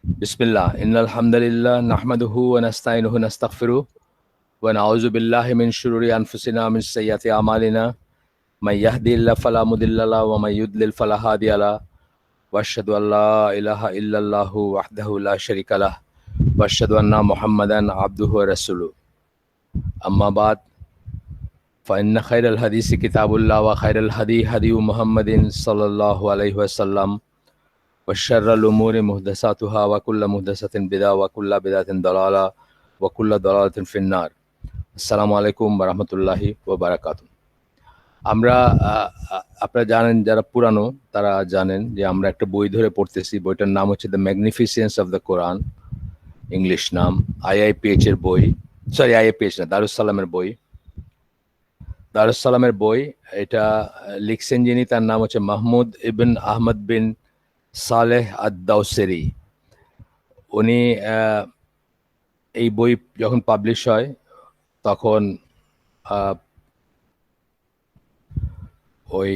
Bismillah. Innal hamdalillah nahmaduhu wa nasta'inuhu nastaghfiruh wa na'udzu billahi min shururi anfusina min sayyiati a'malina. May yahdihillahu fala mudilla lahu wa may yudlil fala hadiya lahu. Wa asyhadu an la ilaha illallahu wahdahu la syarika lah. Wa asyhadu anna Muhammadan abduhu wa rasuluh. Amma ba'd. Fa inna khairal hadisi kitabullah wa khairal hadi hadiyu Muhammadin sallallahu alaihi wasallam. وشر الأمور محدثاتها وكل محدثة بدعة وكل بدعة ضلالة وكل ضلالة في النار আসসালামু আলাইকুম ওয়া রাহমাতুল্লাহি ওয়া বারাকাতুহু। আমরা আপনারা জানেন, যারা পুরানো তারা জানেন যে আমরা একটা বই ধরে পড়তেছি। বইটার নাম হচ্ছে the magnificence of the Quran, English নাম। আইআইপিএইচ এর বই, সরি আইআইপিএইচ না, দারুস সালামের বই। দারুস সালামের বই এটা লিখছেন যিনি, তার নাম হচ্ছে মাহমুদ ইবন আহমদ বিন সালেহ আদ-দাওসেরি। উনি এই বই যখন পাবলিশ হয় তখন ওই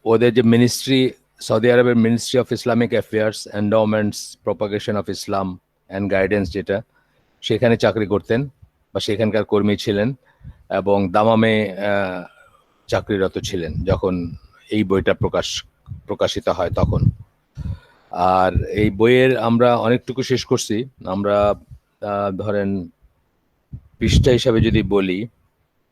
ওদের যে মিনিস্ট্রি, সৌদি আরবের ministry of Islamic affairs, endowments, propagation of Islam and guidance, যেটা, সেখানে চাকরি করতেন বা সেখানকার কর্মী ছিলেন এবং দামামে চাকরিরত ছিলেন যখন এই বইটা প্রকাশিত হয় তখন। আর এই বইয়ের আমরা অনেকটুকু শেষ করছি। আমরা ধরেন পৃষ্ঠা হিসাবে যদি বলি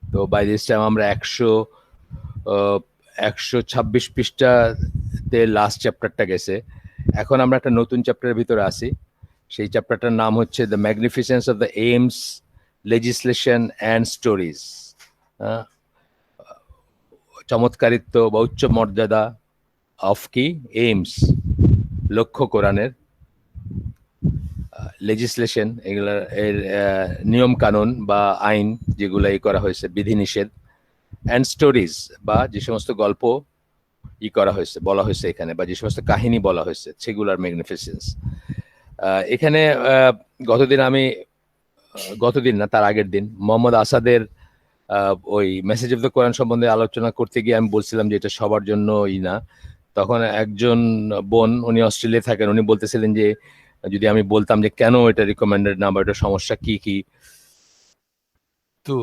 তো বাই দিস টাইম আমরা 126 পৃষ্ঠাতে লাস্ট চ্যাপ্টারটা গেছে। এখন আমরা একটা নতুন চ্যাপ্টারের ভিতরে আছি। সেই চ্যাপ্টারটার নাম হচ্ছে the magnificence of the aims, legislation and stories. চমৎকারিত্ব বা উচ্চ মর্যাদা অফ কি এইমস, লক্ষ্য কোরআনের, লেজিসলেশন এগুলার এর নিয়ম কানুন বা আইন যেগুলো করা হয়েছে, বিধিনিষেধ, অ্যান্ড স্টোরিজ বা যে সমস্ত গল্প করা হয়েছে, বলা হয়েছে এখানে, বা যে সমস্ত কাহিনী বলা হয়েছে সেগুলার ম্যাগনিফিসেন্স। এখানে গতদিন না, তার আগের দিন মোহাম্মদ আসাদের ওই মেসেজ অফ দ্য কোরআন সম্বন্ধে আলোচনা করতে গিয়ে আমি বলছিলাম যে এটা সবার জন্য না। তখন একজন বোন, উনি অস্ট্রেলিয়ায় থাকেন, উনি বলতেছিলেন যে যদি আমি বলতাম যে কেন এটা রিকমেন্ডেড না বা এটা সমস্যা কি কি, তো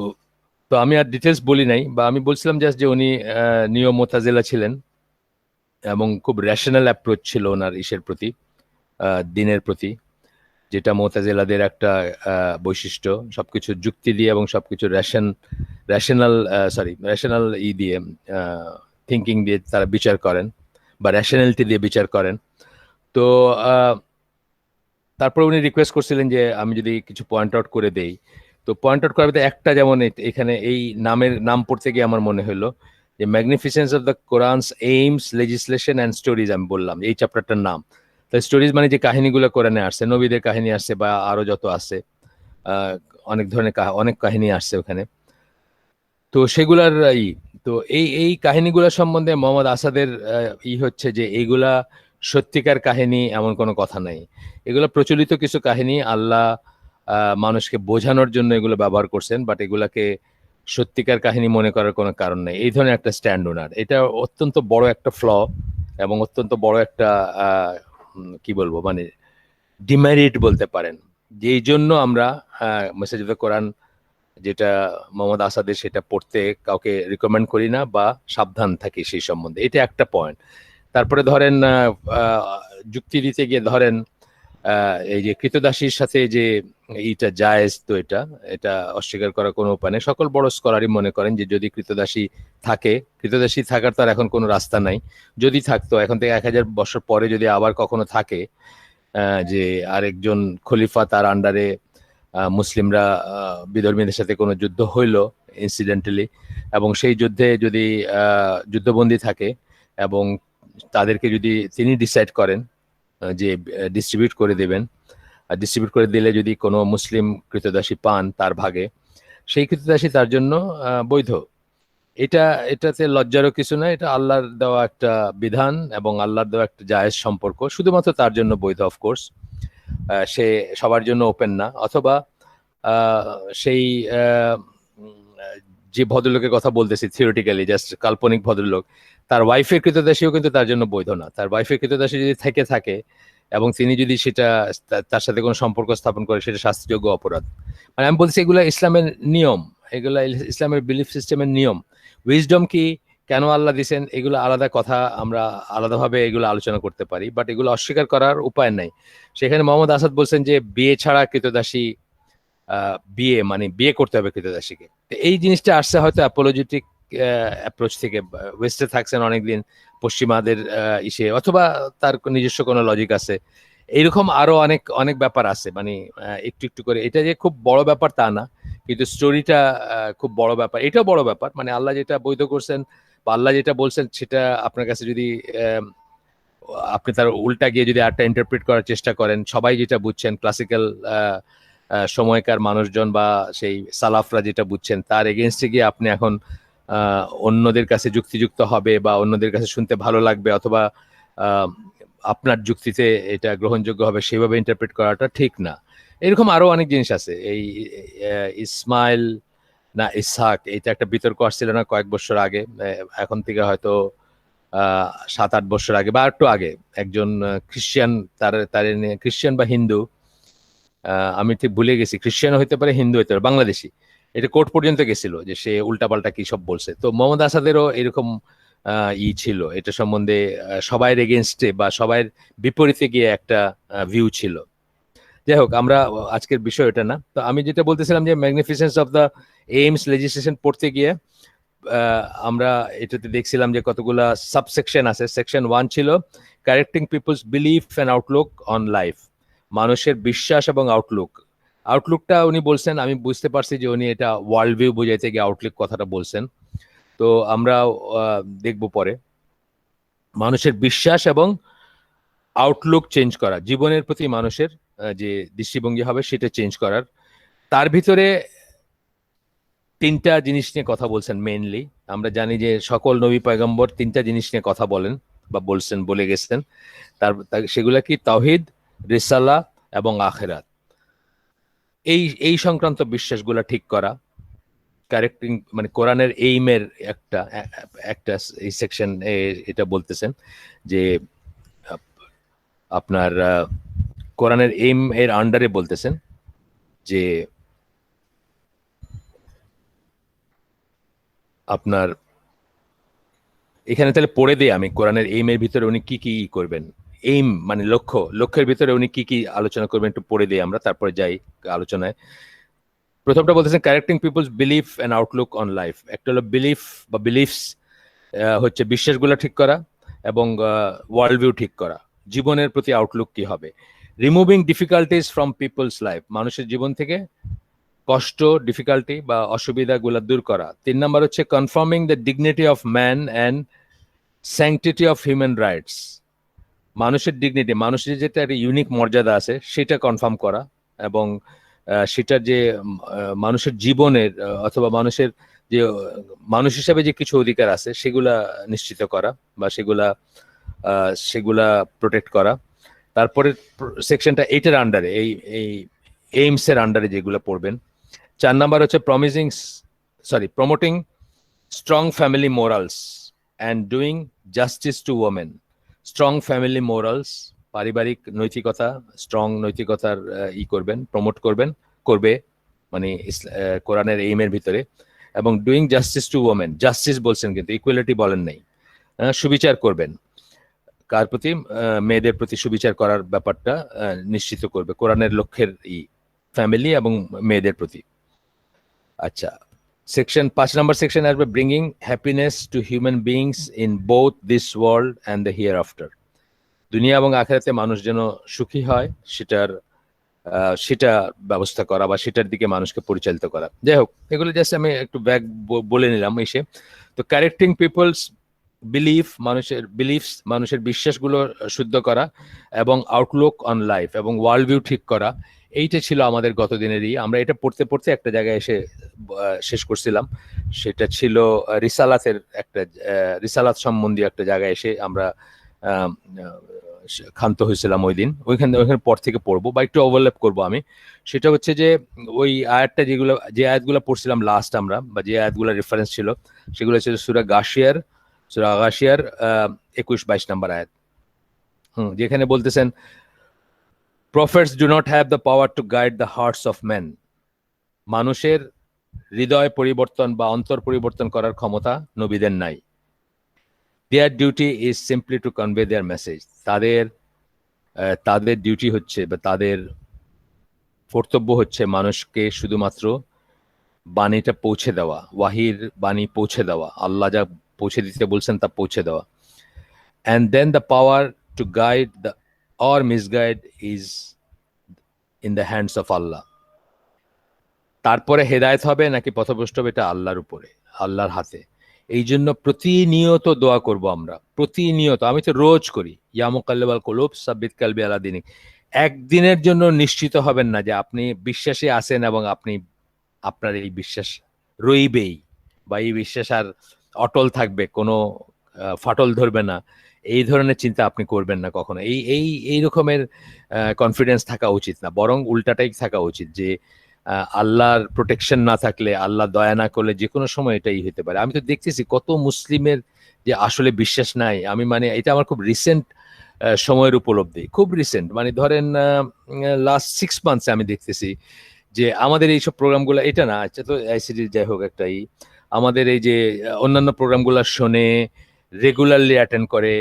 তো আমি আর ডিটেলস বলি নাই, বা আমি বলছিলাম জাস্ট যে উনি নিও মুতাজিলা ছিলেন এবং খুব রেশনাল অ্যাপ্রোচ ছিল ওনার ইসের প্রতি, দিনের প্রতি, যেটা মুতাজিলাদের একটা বৈশিষ্ট্য। সবকিছু যুক্তি দিয়ে এবং সবকিছু রেশনাল দিয়ে, থিঙ্কিং দিয়ে তারা বিচার করেন বা র্যাশনালিটি দিয়ে বিচার করেন। তো তারপর উনি রিকোয়েস্ট করছিলেন যে আমি যদি কিছু পয়েন্ট আউট করে দেই। তো পয়েন্ট আউট করার ভিতরে একটা, যেমন এখানে এই নাম পড়তে গিয়ে আমার মনে হলো যে magnificence of the Quran's aims, legislation and stories. আমি বললাম এই চ্যাপ্টারটার নাম। তো স্টোরিজ মানে যে কাহিনীগুলো কোরআনে আসছে, নবীদের কাহিনী আসছে বা আরো যত আছে, অনেক ধরনের অনেক কাহিনী আসছে ওখানে। তো সেগুলার তো এই কাহিনীগুলো সম্বন্ধে মোহাম্মদ আসাদের হচ্ছে যে এইগুলা সত্যিকার কাহিনী এমন কোনো কথা নাই। এগুলো প্রচলিত কিছু কাহিনী, আল্লাহ মানুষকে বোঝানোর জন্য এগুলো ব্যবহার করছেন, বাট এগুলাকে সত্যিকার কাহিনী মনে করার কোনো কারণ নেই। এই ধরনের একটা স্ট্যান্ড ওনার। এটা অত্যন্ত বড় একটা ফ্ল এবং অত্যন্ত বড় একটা কি বলবো, মানে ডিমেরিট বলতে পারেন। যেই জন্য আমরা মেসেজ অফ দ্য কোরআন যেটা মোহাম্মদ আসাদের, সেটা পড়তে কাউকে রিকমেন্ড করি না বা সাবধান থাকি সেই সম্বন্ধে। এটা একটা পয়েন্ট। তারপরে ধরেন যুক্তি দিতে গিয়ে ধরেন এই যে কৃতদাসীর সাথে যে এইটা জায়েজ, তো এটা অস্বীকার করার কোনো উপায় নেই। সকল বড় স্কলারই মনে করেন যে যদি কৃতদাসী থাকে, কৃতদাসী থাকার তার এখন কোনো রাস্তা নাই। যদি থাকতো, এখন থেকে 1000 বছর পরে যদি আবার কখনো থাকে, যে আরেকজন খলিফা, তার আন্ডারে মুসলিমরা বিধর্মীদের সাথে কোনো যুদ্ধ হইল ইনসিডেন্টালি, এবং সেই যুদ্ধে যদি যুদ্ধবন্দী থাকে এবং তাদেরকে যদি তিনি ডিসাইড করেন যে ডিস্ট্রিবিউট করে দেবেন, আর ডিস্ট্রিবিউট করে দিলে যদি কোনো মুসলিম কৃতদাসী পান তার ভাগে, সেই কৃতদাসী তার জন্য বৈধ। এটাতে লজ্জারও কিছু না। এটা আল্লাহর দেওয়া একটা বিধান এবং আল্লাহর দেওয়া একটা জায়েজ সম্পর্ক, শুধুমাত্র তার জন্য বৈধ। অফকোর্স সে সবার জন্য ওপেন না। অথবা সেই যে ভদ্রলোকের কথা বলতেছি, থিওরিটিক্যালি জাস্ট কাল্পনিক ভদ্রলোক, তার ওয়াইফের কৃতদাসীও কিন্তু তার জন্য বৈধ না। তার ওয়াইফের কৃতদাসী যদি থেকে থাকে এবং তিনি যদি সেটা তার সাথে কোনো সম্পর্ক স্থাপন করে সেটা শাস্তিযোগ্য অপরাধ। মানে আমি বলছি এগুলো ইসলামের নিয়ম, এগুলা ইসলামের বিলিফ সিস্টেমের নিয়ম। উইজডম কি, কেন আল্লাহ দিছেন, এগুলো আলাদা কথা, আমরা আলাদাভাবে এগুলো আলোচনা করতে পারি, বাট এগুলো অস্বীকার করার উপায় নাই। সেখানে মোহাম্মদ আসাদ বলছেন যে বিয়ে ছাড়া কৃতদাসী, বিয়ে মানে বিয়ে করতে হবে কৃতদাসীকে। তো এই জিনিসটা আসছে হয়তো অ্যাপোলজিটিক অ্যাপ্রোচ থেকে, ওয়েস্টে থাকছেন অনেকদিন, পশ্চিমাদের ইসে, অথবা তার নিজস্ব কোনো লজিক আছে। এইরকম আরো অনেক অনেক ব্যাপার আছে, মানে একটু একটু করে, এটা যে খুব বড় ব্যাপার তা না, কিন্তু স্টোরিটা খুব বড় ব্যাপার, এটাও বড় ব্যাপার। মানে আল্লাহ যেটা বৈধ করছেন বা আল্লাহ যেটা বলছেন সেটা আপনার কাছে যদি আপনি তার উল্টা গিয়ে যদি আরটা ইন্টারপ্রিট করার চেষ্টা করেন, সবাই যেটা বুঝছেন ক্লাসিক্যাল সময়কার মানুষজন বা সেই সালাফরা যেটা বুঝছেন তার এগেনস্টে গিয়ে আপনি এখন অন্যদের কাছে যুক্তিযুক্ত হবে বা অন্যদের কাছে শুনতে ভালো লাগবে, অথবা আপনার যুক্তিতে এটা গ্রহণযোগ্য হবে সেভাবে ইন্টারপ্রেট করাটা ঠিক না। এরকম আরো অনেক জিনিস আছে। এই ইসমাইল না ইসহাক, এটা একটা বিতর্ক আসছিল না কয়েক বছর আগে, এখন থেকে হয়তো 7-8 বছর আগে বা একটু আগে, একজন খ্রিস্টান, তার খ্রিস্টান বা হিন্দু, আমি ঠিক ভুলে গেছি, খ্রিস্টান হইতে পারে হিন্দু হইতে পারে, বাংলাদেশি, এটা কোর্ট পর্যন্ত গেছিল যে সে উল্টাপাল্টা কি সব বলছে। তো মোহাম্মদ আসাদেরও এরকম ছিল, এটা সম্বন্ধে সবাই এগেনস্টে বা সবাই বিপরীতে গিয়ে একটা ভিউ ছিল। যাই হোক, আমরা আজকের বিষয় এটা না। তো আমি যেটা বলতেছিলাম যে magnificence of the aims legislation পড়তে গিয়ে আমরা এটাতে দেখছিলাম যে কতগুলা সাবসেকশন আছে। সেকশন 1 ছিল correcting people's belief and outlook on life, মানুষের বিশ্বাস এবং আউটলুক। আউটলুকটা উনি বলছেন, আমি বুঝতে পারছি যে উনি এটা ওয়ার্ল্ড ভিউ বোঝাইতে গিয়ে আউটলুক কথাটা বলছেন। তো আমরা দেখব পরে মানুষের বিশ্বাস এবং আউটলুক চেঞ্জ করা, জীবনের প্রতি মানুষের যে দৃষ্টিভঙ্গি হবে সেটা চেঞ্জ করার। তার ভিতরে 3টা জিনিস নিয়ে কথা বলছেন মেইনলি। আমরা জানি যে সকল নবী পয়গম্বর 3টা জিনিস নিয়ে কথা বলেন বা বলছেন, বলে গেছেন। সেগুলা কি? তাওহীদ, রিসালা এবং আখিরাত। এই সংক্রান্ত বিশ্বাসগুলা ঠিক করা, কারেক্টিং, মানে কোরআনের এইমের একটা একটা এই সেকশন এটা বলতেছেন যে আপনার কোরআনের এইম এর আন্ডারে বলতেছেন যে আপনার এখানে তাহলে পড়ে দিই আমি, কোরআনের এইমের ভিতরে উনি কি কি করবেন। এইম মানে লক্ষ্য, লক্ষ্যের ভিতরে উনি কি কি আলোচনা করবেন একটু পড়ে দিই আমরা, তারপরে যাই আলোচনায়। প্রথমটা বলতেছেন correcting people's belief and outlook on life. একটা হলো বিলিফ বা বিলিফস, হচ্ছে বিশ্বাসগুলো ঠিক করা, এবং ওয়ার্ল্ড ভিউ ঠিক করা, জীবনের প্রতি আউটলুক কি হবে। Removing difficulties from people's life, মানুষের জীবন থেকে কষ্ট, ডিফিকাল্টি বা অসুবিধাগুলো দূর করা। 3 নাম্বার হচ্ছে confirming the dignity of man and sanctity of human rights, মানুষের ডিগনিটি, মানুষের যেটা একটা ইউনিক মর্যাদা আছে সেটা কনফার্ম করা, এবং সেটার যে মানুষের জীবনের অথবা মানুষের যে মানুষ হিসাবে যে কিছু অধিকার আছে সেগুলা নিশ্চিত করা বা সেগুলা প্রোটেক্ট করা। তারপরে সেকশনটা 8-এর আন্ডারে, এই এইমস এর আন্ডারে যেগুলো পড়বেন। 4 নাম্বার হচ্ছে promoting strong family morals and doing justice to women. Strong family morals, পারিবারিক নৈতিকতা, স্ট্রং নৈতিকতার প্রমোট করবে, মানে কোরআনের এইমের ভিতরে। এবং doing justice to women, justice বলছেন কিন্তু ইকুয়ালিটি বলেন নাই। সুবিচার করবেন, কার প্রতি? মেয়েদের প্রতি সুবিচার করার ব্যাপারটা নিশ্চিত করবে কোরআনের লক্ষ্যের ফ্যামিলি এবং মেয়েদের প্রতি। আচ্ছা, সেকশন 5 নাম্বার সেকশন আসবে bringing happiness two human beings in both this world and the here after. দুনিয়া এবং আখিরাতে মানুষ যেন সুখী হয় সেটা ব্যবস্থা করা বা সেটার দিকে মানুষকে পরিচালিত করা। যাই হোক, এগুলো জাস্ট আমি একটু বলে নিলাম এসে। তো কারেক্টিং পিপলস বিলিফ, মানুষের বিশ্বাসগুলো শুদ্ধ করা, এবং আউটলুক অন লাইফ এবং ওয়ার্ল্ড ভিউ ঠিক করা, এইটা ছিল আমাদের গতদিনেরই। আমরা এটা পড়তে পড়তে একটা জায়গায় এসে শেষ করছিলাম, সেটা ছিল রিসালাত সম্বন্ধী একটা জায়গায় এসে আমরা ক্ষান্ত হয়েছিলাম ওই দিন। ওইখানে পর থেকে পড়বো বা একটু ওভারল্যাপ করবো আমি। সেটা হচ্ছে যে ওই আয়াতটা যে আয়াতগুলো পড়ছিলাম লাস্ট আমরা, বা যে আয়াতগুলো রেফারেন্স ছিল সেগুলো ছিল সূরা গাশিয়ার 21-22 নাম্বার আয়াত, যেখানে বলতেছেন prophets do not have the power to guide the hearts of men. মানুষের হৃদয় পরিবর্তন বা অন্তর পরিবর্তন করার ক্ষমতা নবীদের নাই। Their duty is simply to convey their message. তাদের ডিউটি হচ্ছে বা তাদের কর্তব্য হচ্ছে মানুষকে শুধুমাত্র বাণীটা পৌঁছে দেওয়া, ওয়াহির বাণী পৌঁছে দেওয়া, আল্লাহ যা পৌঁছে দিতে বলছেন তা পৌঁছে দেওয়া। And then the power to guide or misguide is in the hands of Allah. তারপরে হেদায়েত হবে নাকি পথভ্রষ্ট হবে এটা আল্লাহর উপরে, আল্লাহর হাতে। এই জন্য প্রতিনিয়ত দোয়া করব আমরা, প্রতিনিয়ত। আমি তো রোজ করি, ইয়া মুকাল্লিবাল কুলুব সাব্বিত কালবি আলা দীনিক। একদিনের জন্য নিশ্চিত হবেন না যে আপনি বিশ্বাসী আছেন এবং আপনার এই বিশ্বাস রইবেই বা এই বিশ্বাস আর অটল থাকবে, কোনো ফাটল ধরবে না, এই ধরনের চিন্তা আপনি করবেন না কখনো। এই রকমের কনফিডেন্স থাকা উচিত না, বরং উল্টাটাই থাকা উচিত যে আল্লাহর প্রোটেকশন না থাকলে, আল্লাহ দয়া না করলে যে কোনো সময় এটাই হতে পারে। আমি তো দেখতেছি কত মুসলিমের যে আসলে বিশ্বাস নাই। আমি মানে এটা আমার খুব রিসেন্ট সময়ের উপলব্ধি, খুব রিসেন্ট, মানে ধরেন লাস্ট 6 মান্থসে আমি দেখতেছি যে আমাদের এইসব প্রোগ্রামগুলো, এটা না আচ্ছা তো আইসিডি যাই হোক একটাই, আমাদের এই যে অন্যান্য প্রোগ্রামগুলো শোনে, রেগুলারলি অ্যাটেন্ড করে,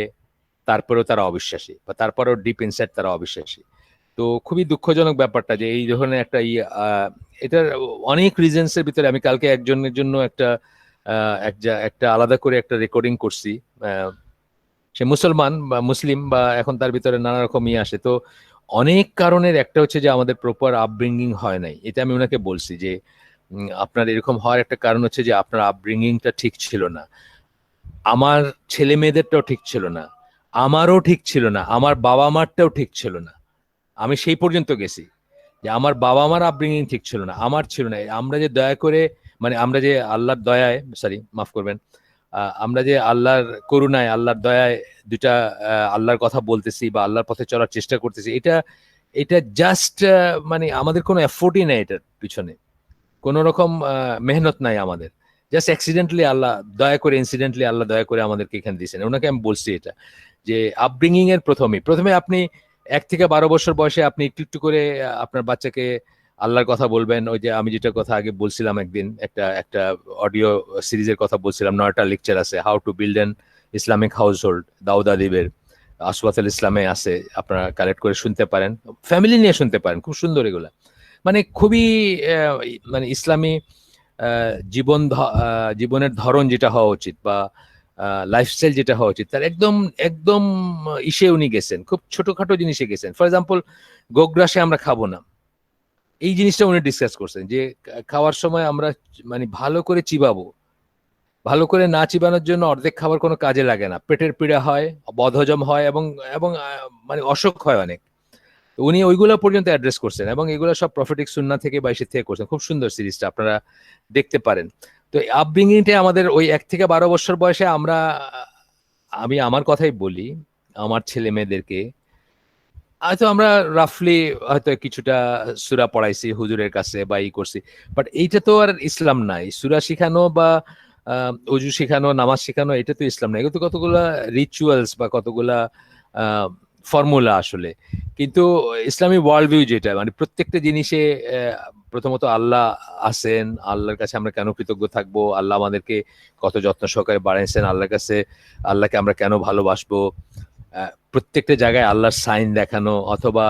তারপরেও তারা অবিশ্বাসী বা তারপরেও ডিপ ইনসাইড তারা অবিশ্বাসী। তো খুবই দুঃখজনক ব্যাপারটা যে এই ধরনের একটা এটার অনেক রিজনসের ভিতরে আমি কালকে একজনের জন্য একটা আলাদা করে একটা রেকর্ডিং করছি। সে মুসলমান বা মুসলিম বা এখন তার ভিতরে নানা রকম আসে। তো অনেক কারণের একটা হচ্ছে যে আমাদের প্রপার আপব্রিঙ্গিং হয় নাই। এটা আমি ওনাকে বলছি যে আপনার এরকম হওয়ার একটা কারণ হচ্ছে যে আপনার আপব্রিঙ্গিংটা ঠিক ছিল না, আমার ছেলে মেয়েদেরটাও ঠিক ছিল না, আমারও ঠিক ছিল না, আমার বাবা মারটাও ঠিক ছিল না। আমি সেই পর্যন্ত গেছি যে আমার বাবা মার আপব্রিঙ্গিং ঠিক ছিল না, আমার ছিল না। আমরা যে দয়া করে, মানে আমরা যে আল্লাহর দয়ায়, সরি মাফ করবেন, আমরা যে আল্লাহর করুণায়, আল্লাহর দয়ায় দুটা আল্লাহর কথা বলতেছি বা আল্লাহর পথে চলার চেষ্টা করতেছি, এটা জাস্ট মানে আমাদের কোনো এফোর্টই নেই, এটার পিছনে কোনো রকম মেহনত নাই আমাদের। জাস্ট অ্যাক্সিডেন্টলি আল্লাহ দয়া করে, ইনসিডেন্টলি আল্লাহ দয়া করে আমাদেরকে এখানে দিয়েছেন। ওনাকে আমি বলছি এটা যে আপব্রিঙ্গিং এর প্রথমে আপনি 1 থেকে 12 বছর বয়সে আপনি একটু একটু করে আপনার বাচ্চাকে আল্লাহর কথা বলবেন। ওই যে আমি যেটা কথা আগে বলছিলাম, একদিন একটা অডিও সিরিজের কথা বলছিলাম, 9টা লেকচার আছে, how to build an Islamic household, Dawud আদিবের, আসওয়াতুল ইসলামে আছে, আপনারা কালেক্ট করে শুনতে পারেন, ফ্যামিলি নিয়ে শুনতে পারেন, খুব সুন্দর এগুলা। মানে খুবই মানে ইসলামী জীবনের ধরন যেটা হওয়া উচিত বা লাইফস্টাইল যেটা হওয়া উচিত তার একদম উনি গেছেন, খুব ছোটখাটো জিনিসে গেছেন। ফর এক্সাম্পল, গোগ্রাসে আমরা খাবো না, এই জিনিসটা উনি ডিসকাস করছেন যে খাওয়ার সময় আমরা মানে ভালো করে চিবাবো, ভালো করে না চিবানোর জন্য অর্ধেক খাবার কোনো কাজে লাগে না, পেটের পীড়া হয়, বদহজম হয় এবং এবং মানে অসুখ হয় অনেক। উনি ওইগুলো পর্যন্ত অ্যাড্রেস করছেন এবং এগুলো সব প্রফেটিক সুন্নাহ থেকে বা ইসে থেকে করছেন। খুব সুন্দর সিরিজটা, আপনারা দেখতে পারেন। তো আপব্রিঙ্গিংটা আমাদের ওই 1 থেকে 12 বছর বয়সে আমি আমার কথাই বলি, আমার ছেলে মেয়েদেরকে হয়তো আমরা রাফলি হয়তো কিছুটা সূরা পড়াইছি হুজুরের কাছে বা করছি, বাট এইটা তো আর ইসলাম নাই। সূরা শিখানো বা অজু শিখানো, নামাজ শিখানো, এটা তো ইসলাম নাই। এগুলো তো কতগুলা রিচুয়ালস বা কতগুলা ফর্মুলা আসলে। কিন্তু ইসলামী ওয়ার্ল্ড ভিউ যেটা, মানে প্রত্যেকটা জিনিসে প্রথমত আল্লাহ আছেন, আল্লাহর কাছে আমরা কেন কৃতজ্ঞ থাকবো, আল্লাহ আমাদেরকে কত যত্ন সহকারে বাড়াইছেন, আল্লাহকে আমরা কেন ভালোবাসবো, প্রত্যেকটা জায়গায় আল্লাহর সাইন দেখানো, অথবা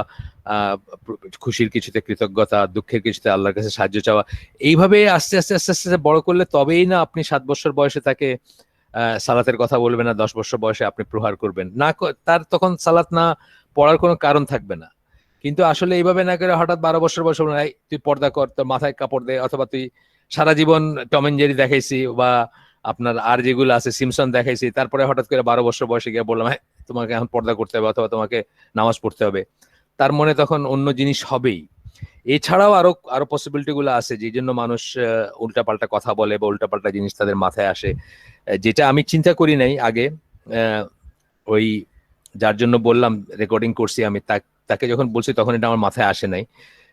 খুশির কিছুতে কৃতজ্ঞতা, দুঃখের কিছুতে আল্লাহর কাছে সাহায্য চাওয়া, এইভাবে আস্তে আস্তে আস্তে আস্তে বড় করলে তবেই না আপনি 7 বছর বয়সে তাকে সালাতের কথা বলবেন না, 10 বছর বয়সে আপনি প্রহার করবেন না, তার তখন সালাত না পড়ার কোনো কারণ থাকবে না। কিন্তু আসলে এইভাবে না করে হঠাৎ 12 বছর বয়সে বলেন তুই পর্দা কর, তোর মাথায় কাপড় দে, অথবা তুই সারা জীবন টম এন্ড জেরি দেখাইছি বা আপনার আর যেগুলো আছে সিমসন দেখাইছি, তারপরে হঠাৎ করে 12 বছর বয়সে গিয়ে বললাম হ্যাঁ তোমাকে এখন পর্দা করতে হবে অথবা তোমাকে নামাজ পড়তে হবে, তার মনে তখন অন্য জিনিস হবেই। এছাড়াও আরো পসিবিলিটি গুলো আছে, যে জন্য মানুষ উল্টাপাল্টা কথা বলে বা উল্টাপাল্টা জিনিস তাদের মাথায় আসে, যেটা আমি চিন্তা করি নাই আগে। ওই যার জন্য বললাম রেকর্ডিং করছি আমি, তাকে যখন বলছি তখন এটা আমার মাথায় আসে নাই।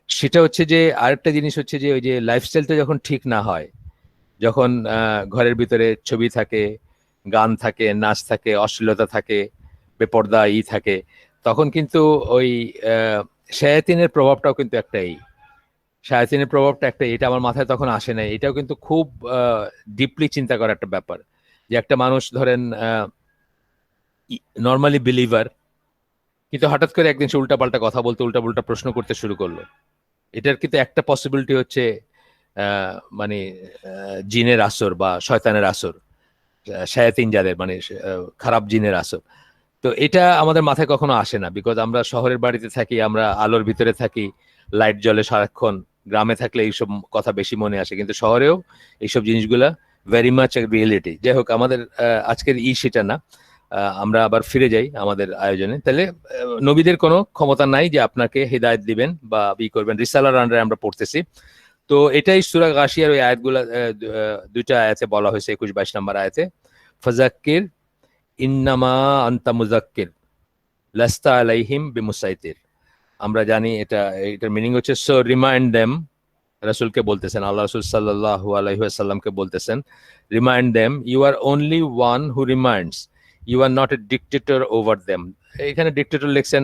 সেটা হচ্ছে যে আরেকটা জিনিস হচ্ছে যে ওই যে লাইফস্টাইলটা যখন ঠিক না হয়, যখন ঘরের ভিতরে ছবি থাকে, গান থাকে, নাচ থাকে, অশ্লীলতা থাকে, বেপর্দা থাকে, তখন কিন্তু ওই শায়াতিনের প্রভাবটাও কিন্তু একটাই, শায়াতিনের প্রভাবটা একটাই, এটা আমার মাথায় তখন আসে নাই। এটাও কিন্তু খুব ডিপলি চিন্তা করার একটা ব্যাপার, যে একটা মানুষ ধরেন নর্মালি বিলিভার, কিন্তু হঠাৎ করে একদিন সে উল্টাপাল্টা কথা বলতে, উল্টাপাল্টা প্রশ্ন করতে শুরু করলো। এটার কিন্তু একটা পসিবিলিটি হচ্ছে মানে জিনের আসর বা শয়তানের আসর, শায়াতিন যাদের, মানে খারাপ জিনের আসর। তো এটা আমাদের মাথায় কখনো আসে না, বিকজ আমরা শহরের বাড়িতে থাকি, আমরা আলোর ভিতরে থাকি, লাইট জ্বলে সারাক্ষণ। গ্রামে থাকলে এইসব কথা বেশি মনে আসে, কিন্তু শহরেও এইসব জিনিসগুলা ভেরি মাচ রিয়েলিটি। যাই হোক, আমাদের আজকের সেটা না। আমরা আবার ফিরে যাই আমাদের আয়োজনে। তাহলে নবীদের কোনো ক্ষমতা নাই যে আপনাকে হিদায়ত দিবেন বা করবেন। রিসালার আন্ডারে আমরা পড়তেছি। তো এটাই সূরা গাশিয়ার ওই আয়াতগুলা, দুইটা আয়াতে বলা হয়েছে, 21-22 নম্বর আয়াতে, ফাযাক্কির ইন্নামা আনতা মুযাক্কির লাস্তা আলাইহিম বিমুসাইতির। আমরা জানি এটার মিনিং হচ্ছে সো রিমাইন্ড দেম, রাসূলকে বলতেছেন, আল্লাহ রাসূল সাল্লাল্লাহু আলাইহি ওয়াসাল্লামকে বলতেছেন, remind them you are only one who reminds, you are not a dictator over them. এখানে ডিক্টেটর লিখছেন,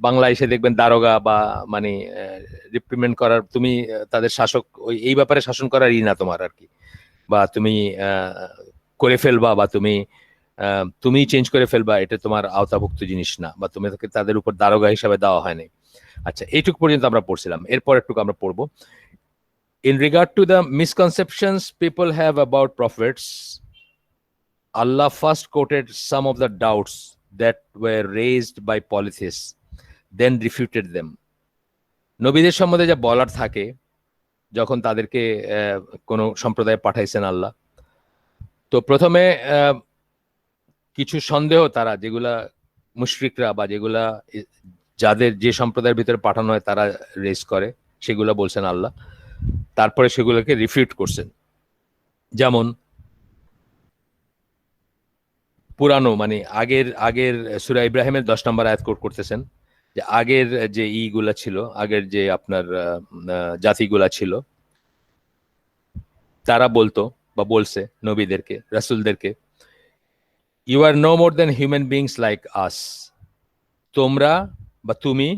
বাংলা এসে দেখবেন দারোগা বা মানে রিপ্রিমেন্ট করার, তুমি তাদের শাসক, এই ব্যাপারে শাসন করার না তোমার আর কি, বা তুমি করে ফেলবা, বা তুমি চেঞ্জ করে ফেলবা, এটা তোমার আওতাভুক্ত জিনিস না, বা তুমি তাদের উপর দারোগা হিসাবে দেওয়া হয়নি। আচ্ছা, এইটুকু পর্যন্ত আমরা পড়ছিলাম। এরপর একটু আমরা পড়বো। In regard to the misconceptions people have about prophets, Allah first quoted some of the doubts that were raised by polytheists, then refuted them. নবীদের সম্বন্ধে যা বলার থাকে যখন তাদেরকে কোনো সম্প্রদায়ে পাঠাইছেন আল্লাহ, তো প্রথমে কিছু সন্দেহ তারা, যেগুলা মুশরিকরা বা যেগুলা যাদের যে সম্প্রদায়ের ভিতরে পাঠানো হয় তারা রেজ করে, সেগুলা বলছেন আল্লাহ। তারপরে সেগুলোকে রিফিউট করছেন। যেমন পুরানো, মানে আগের আগের সূরা ইব্রাহিমের 10 নম্বর আয়াত কোট করতেছেন, যে আগের যে গুলা ছিল, আগের যে আপনার জাতিগুলা ছিল, তারা বলতো বা বলছে নবীদেরকে, রাসূলদেরকে, you are no more than human beings like us, তোমরা বা তুমি,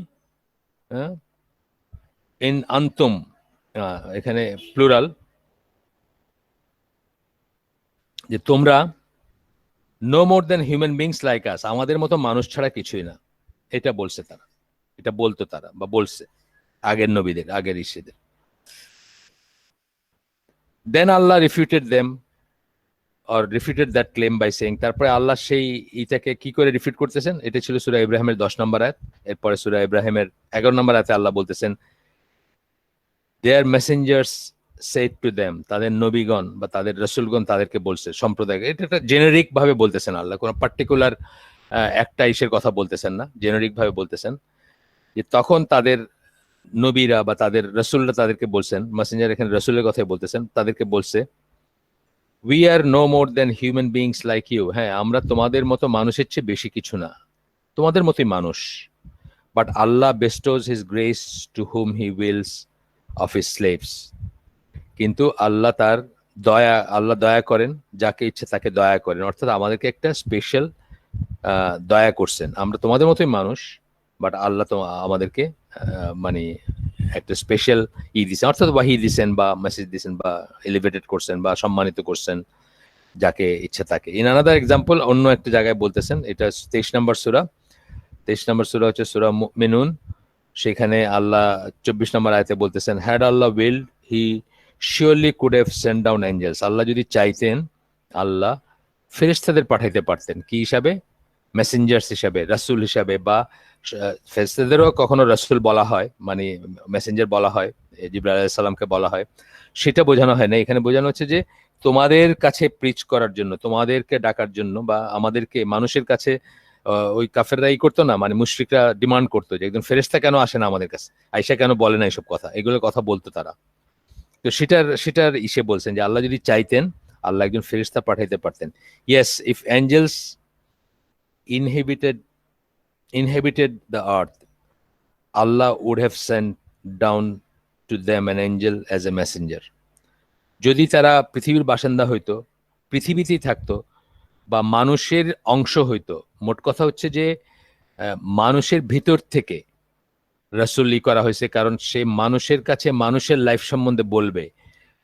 ইন আনতুম, এখানে প্লুরাল, যে তোমরা no more than human beings like us, আমাদের মতো মানুষ ছাড়া কিছুই না। এটা বলছে তারা, এটা বলতো তারা বা বলছে আগের নবীদের, আগের ঋষিদের। Then Allah refuted them or refuted that claim by saying, তারপরে আল্লাহ সেই ইটাকে কি করে রিফিউট করতেছেন, এটা ছিল সূরা ইব্রাহিমের 10 নম্বর আয়াত। এরপরে সূরা ইব্রাহিমের 11 নম্বর আয়াতে আল্লাহ বলতেছেন, দেয়ার মেসেঞ্জার্স সেড টু দেম, তাদের নবীগণ বা তাদের রাসূলগণ তাদেরকে বলছে, সম্প্রদায়, এটা একটা জেনারিক ভাবে বলতেছেন আল্লাহ, কোনো পার্টিকুলার একটা ইসের কথা বলতেছেন না, জেনারিক ভাবে বলতেছেন, যে তখন তাদের নবীরা বা তাদের রাসূলরা তাদেরকে বলছেন, মেসেঞ্জার এখানে রাসূলের কথাই বলতেছেন, তাদেরকে বলছে, we are no more than human beings like you, হ্যাঁ আমরা তোমাদের মতো মানুষের চেয়ে বেশি কিছু না, তোমাদের মতোই মানুষ। But Allah bestows his grace to whom he wills of his slaves, কিন্তু আল্লাহ দয়া করেন যাকে ইচ্ছে তাকে দয়া করেন, অর্থাৎ আমাদেরকে একটা স্পেশাল দয়া করছেন। আমরা তোমাদের মতোই মানুষ, বাট আল্লাহ তো আমাদেরকে মানে একটা স্পেশাল দিচ্ছেন, অর্থাৎ ওয়াহি দিচ্ছেন বা মেসেজ দিচ্ছেন বা এলিভেটেড করছেন বা সম্মানিত করছেন যাকে ইচ্ছা তাকে। ইন আনাদার এক্সাম্পল, অন্য একটা জায়গায় বলতেছেন, এটা 23 নম্বর সূরা, 23 নম্বর সূরা হচ্ছে সূরা মুমিনুন, সেখানে আল্লাহ 24 নম্বর আয়াতে বলতেছেন, had Allah will he surely could have sent down angels, আল্লাহ যদি চাইতেন আল্লাহ ফেরেশতাদের পাঠাইতে পারতেন, কি হিসাবে, মেসেঞ্জার্স হিসাবে, রাসূল হিসাবে, বা ফেরেশতাদেরও কখনো রাসূল বলা হয়, মানে মেসেঞ্জার বলা হয়, জিবরাইল আলাইহিস সালামকে বলা হয়, সেটা বোঝানো হয় না। এখানে বোঝানো হচ্ছে যে তোমাদের কাছে প্রিচ করার জন্য, তোমাদেরকে ডাকার জন্য, বা আমাদেরকে মানুষের কাছে, ওই কাফেররা করতো না, মানে মুশরিকরা ডিমান্ড করতো যে একজন ফেরেশতা কেন আসে না আমাদের কাছে, আয়েশা কেন বলে না এইসব কথা, এগুলোর কথা বলতো তারা। তো সেটার বলছেন যে আল্লাহ যদি চাইতেন আল্লাহ একজন ফেরেশতা পাঠাইতে পারতেন। Yes, if angels inhabited inhabited the earth, Allah would have sent down to them an angel as a messenger. যদি তারা পৃথিবীর বাসিন্দা হইতো, পৃথিবীতেই থাকতো, বা মানুষের অংশ হইতো, মোট কথা হচ্ছে যে মানুষের ভিতর থেকে রাসূলি করা হয়েছে, কারণ সে মানুষের কাছে মানুষের লাইফ সম্বন্ধে বলবে।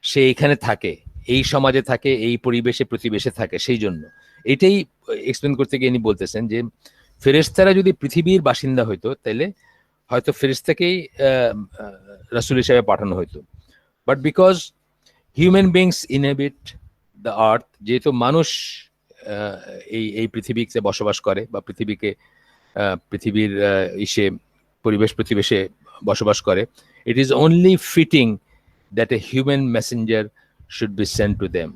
সে এখানে থাকে, এই সমাজে থাকে, এই পরিবেশে প্রতিবেশে থাকে, সেই জন্য এটাই এক্সপ্লেন করতে গিয়ে ইনি বলতেছেন যে ফেরেশতারা যদি পৃথিবীর বাসিন্দা হইতো তাহলে হয়তো ফেরেশতাকেই রাসূল হিসেবে পাঠানো হইতো। But because human beings inhabit the earth, যেহেতু মানুষ এই এই পৃথিবীতে বসবাস করে বা পৃথিবীর ইসে পরিবেশ প্রতিবেশে বসবাস করে, it is only fitting that a human Messenger should be sent to them.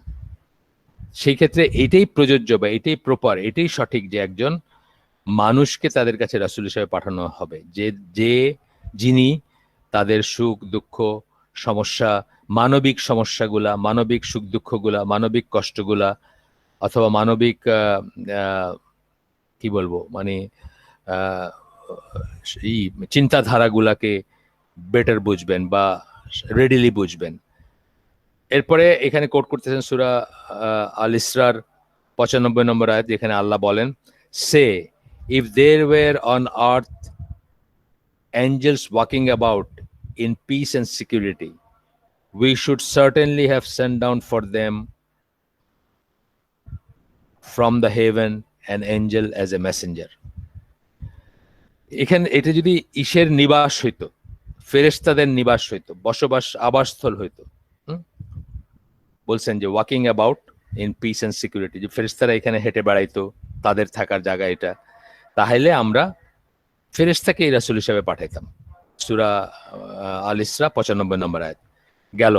সেই ক্ষেত্রে এটাই প্রযোজ্য বা এটাই প্রপার, এটাই সঠিক যে একজন মানুষকে তাদের কাছে রাসূল হিসেবে পাঠানো হবে, যিনি তাদের সুখ দুঃখ সমস্যা, মানবিক সমস্যাগুলা, মানবিক সুখ দুঃখগুলা, মানবিক কষ্টগুলা অথবা মানবিক কি বলবো মানে এই চিন্তাধারাগুলাকে বেটার বুঝবেন বা রেডিলি বুঝবেন। এরপরে এখানে কোট করতেছেন সূরা আল ইসরার 95 নম্বর আয়াত, যেখানে আল্লাহ বলেন, say if there were on earth angels walking about in peace and security, we should certainly have sent down for them from the heaven an angel as a messenger. এখানে এটা যদি ঈশের নিবাস হইতো, ফেরেশতাদের নিবাস হইতো, বসবাস আবাসস্থল হইতো, বলছেন যে walking about in peace and security, যে ফেরেশতারা এখানে হেঁটে বেড়াইতো, তাদের থাকার জায়গা এটা, তাহলে আমরা ফেরেশতাকে এই রাসূল হিসেবে পাঠাইতাম। সূরা আল ইসরা 95 নম্বর আয়াত গেল।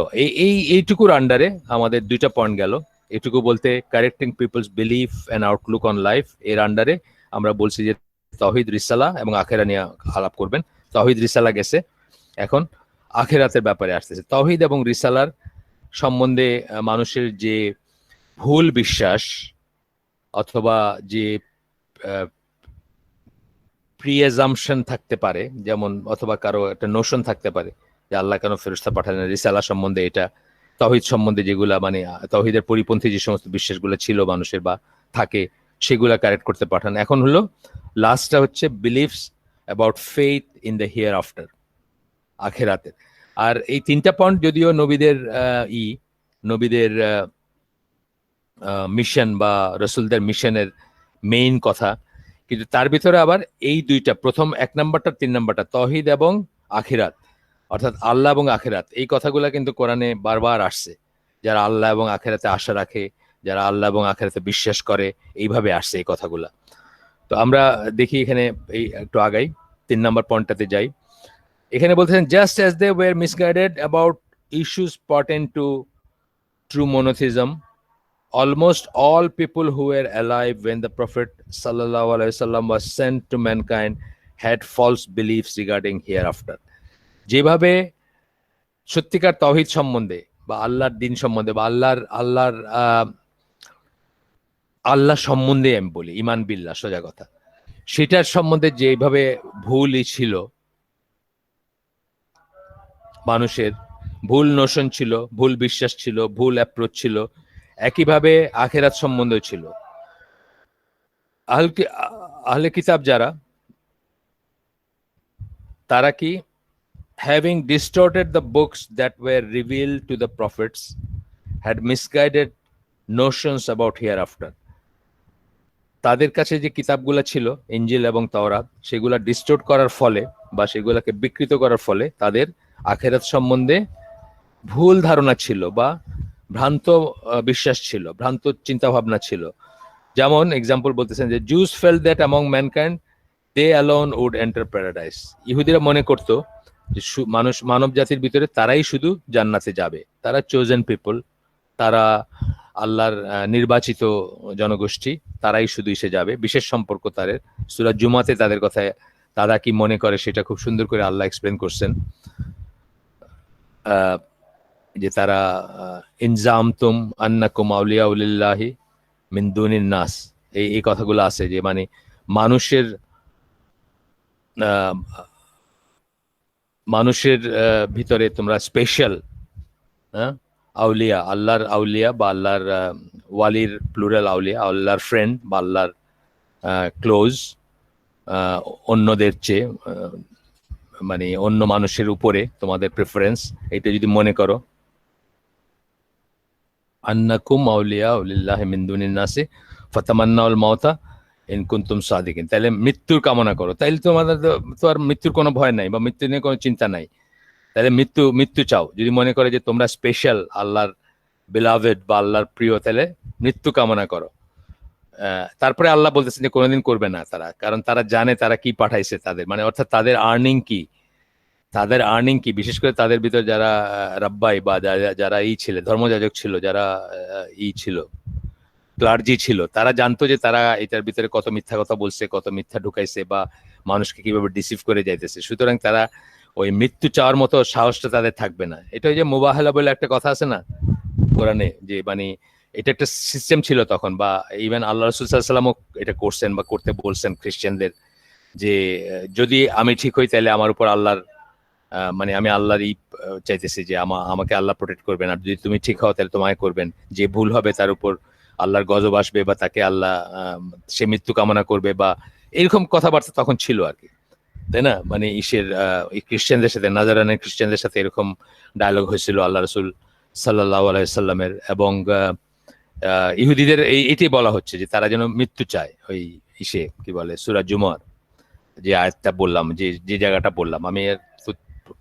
এইটুকুর আন্ডারে আমাদের দুইটা পয়েন্ট গেল। এটুকু বলতে correcting people's belief and outlook on life, এর আন্ডারে আমরা বলছি যে তাওহীদ রিসালা এবং আখেরা নিয়ে আলাপ করবেন। তাওহীদ রিসালা গেছে, এখন আখেরাতের ব্যাপারে আসতেছে। তাওহীদ এবং রিসালার সম্বন্ধে মানুষের যে ভুল বিশ্বাস অথবা যে প্রি-অ্যাজাম্পশন থাকতে পারে, যেমন অথবা কারো একটা নোশন থাকতে পারে যে আল্লাহ কেন ফেরেশতা পাঠালেন, রিসালা সম্বন্ধে, এটা তাওহীদ সম্বন্ধে যেগুলা মানে তাওহীদের পরিপন্থী যে সমস্ত বিশ্বাসগুলো ছিল মানুষের বা থাকে, সেগুলা কারেক্ট করতে পাঠান। এখন হলো লাস্টটা হচ্ছে believes about faith in the here after, আখেরাতের। আর এই তিনটা পয়েন্ট যদিও নবীদের মিশন বা রসুলদের মিশনের মেইন কথা, কিন্তু তার ভিতরে আবার এই দুইটা, প্রথম 1 নাম্বারটা 3 নাম্বারটা, তাওহীদ এবং আখিরাত, অর্থাৎ আল্লাহ এবং আখিরাত, এই কথাগুলো কিন্তু কোরআনে বারবার আসছে। যারা আল্লাহ এবং আখিরাতে আশা রাখে, যারা আল্লাহ এবং আখিরাতে বিশ্বাস করে, এইভাবে আসছে এই কথাগুলা। তো আমরা দেখি এখানে এই একটু আগাই, 3 নাম্বার পয়েন্টটাতে যাই। এখানে বলতেছেন, just as they were misguided about issues pertain to true monotheism, almost all people who were alive when the Prophet sallallahu alaihi wasallam was sent to mankind had false beliefs regarding hereafter. যেভাবে সত্যিকার তাওহীদ সম্বন্ধে বা আল্লাহর দ্বীন সম্বন্ধে বা আল্লাহ সম্বন্ধে আমি বলি, ঈমান বিল্লাহ সোজা কথা, সেটার সম্বন্ধে যেভাবে ভুলই ছিল, মানুষের ভুল নোশন ছিল, ভুল বিশ্বাস ছিল, ভুল অ্যাপ্রোচ ছিল, একইভাবে আখেরাত সম্বন্ধ ছিল। আহলে কিতাব যারা, তারা কি having distorted the books that were revealed to the prophets had misguided notions about hereafter. তাদের কাছে যে কিতাবগুলো ছিল ইনজিল এবং তাওরাত, সেগুলা ডিস্টোর্ট করার ফলে বা সেগুলাকে বিকৃত করার ফলে তাদের আখেরাত সম্বন্ধে ভুল ধারণা ছিল বা ভ্রান্ত বিশ্বাস ছিল, ভ্রান্ত চিন্তা ভাবনা ছিল। যেমন এক্সাম্পল বলতেছেন যে Jews felt that among mankind they alone would enter paradise. ইহুদিরা মনে করতো যে মানব জাতির ভিতরে তারাই শুধু জান্নাতে যাবে, তারা চোজেন পিপল, তারা আল্লাহর নির্বাচিত জনগোষ্ঠী, তারাই শুধু এসে যাবে, বিশেষ সম্পর্ক তাদের। সূরা জুমাতে তাদের কথায় তারা কি মনে করে সেটা খুব সুন্দর করে আল্লাহ এক্সপ্লেন করছেন, যে তারা ইনজামতুম আন্নাকুম আউলিয়া লিল্লাহি মিন দুনিন নাস, এই কথাগুলো আছে যে মানে মানুষের ভিতরে তোমরা স্পেশাল আউলিয়া, আল্লাহর আউলিয়া বা আল্লাহর ওয়ালির প্লুরাল আউলিয়া, আল্লাহর ফ্রেন্ড বা আল্লাহর ক্লোজ, অন্যদের চেয়ে মানে অন্য মানুষের উপরে তোমাদের প্রেফারেন্স, এটা যদি মনে করো, আন্নাকুম আউলিয়া লিল্লাহি মিন দুনিন নাসি ফাতামান্নাউল মাউতা ইন কুনতুম সাদিকিন, তাহলে মৃত্যুর কামনা করো, তাইলে তোমাদের তো আর মৃত্যুর কোনো ভয় নাই বা মৃত্যু নিয়ে কোনো চিন্তা নাই। তাহলে মৃত্যু মৃত্যু চাও যদি মনে করে যে তোমরা স্পেশাল আল্লাহর বেলাভেড বা আল্লাহর প্রিয়, তাহলে মৃত্যু কামনা করো। তারপরে আল্লাহ বলতেছেন যে কোনোদিন করবে না তারা, কারণ তারা জানে তারা কি পাঠাইছে তাদের, মানে অর্থাৎ তাদের আর্নিং কি, তাদের আর্নিং কি, বিশেষ করে তাদের ভিতর যারা রাব্বাই বা যারা ছিল ধর্মযাজক ছিল, যারা ছিল ক্লার্জি ছিল, তারা জানতো যে তারা এটার ভিতরে কত মিথ্যা কথা বলছে, কত মিথ্যা ঢুকাইছে বা মানুষকে কিভাবে ডিসিভ করে যাইতেছে। সুতরাং তারা ওই মৃত্যু চাওয়ার মতো সাহসটা তাদের থাকবে না। এটা ওই যে মুবাহালা বলে একটা কথা আছে না কোরআনে, যে মানে এটা একটা সিস্টেম ছিল তখন, বা ইভেন আল্লাহ রাসূল সাল্লাল্লাহু আলাইহি ওয়াসাল্লামও এটা করছেন বা করতে বলছেন খ্রিস্টানদের, যে যদি আমি ঠিক হই তাহলে আমার উপর আল্লাহর মানে আমি আল্লাহরই চাইতেছি যে আমাকে আল্লাহ প্রোটেক্ট করবেন, আর যদি তুমি ঠিক হও তাহলে তোমায় করবেন, যে ভুল হবে তার উপর আল্লাহর গজব আসবে বা তাকে আল্লাহ সে মৃত্যু কামনা করবে, বা এরকম কথাবার্তা তখন ছিল আর কি, তাই না? মানে খ্রিস্টানদের সাথে, নাজারানের খ্রিস্টানদের সাথে এরকম ডায়লগ হয়েছিল আল্লাহ রাসূল সাল্লাল্লাহু আলাইহি সাল্লামের, এবং ইহুদিদের এইটাই বলা হচ্ছে যে তারা যেন মৃত্যু চায়। ওই কি বলে সূরা জুমার যে আয়াতটা বললাম, যে জায়গাটা বললাম, আমি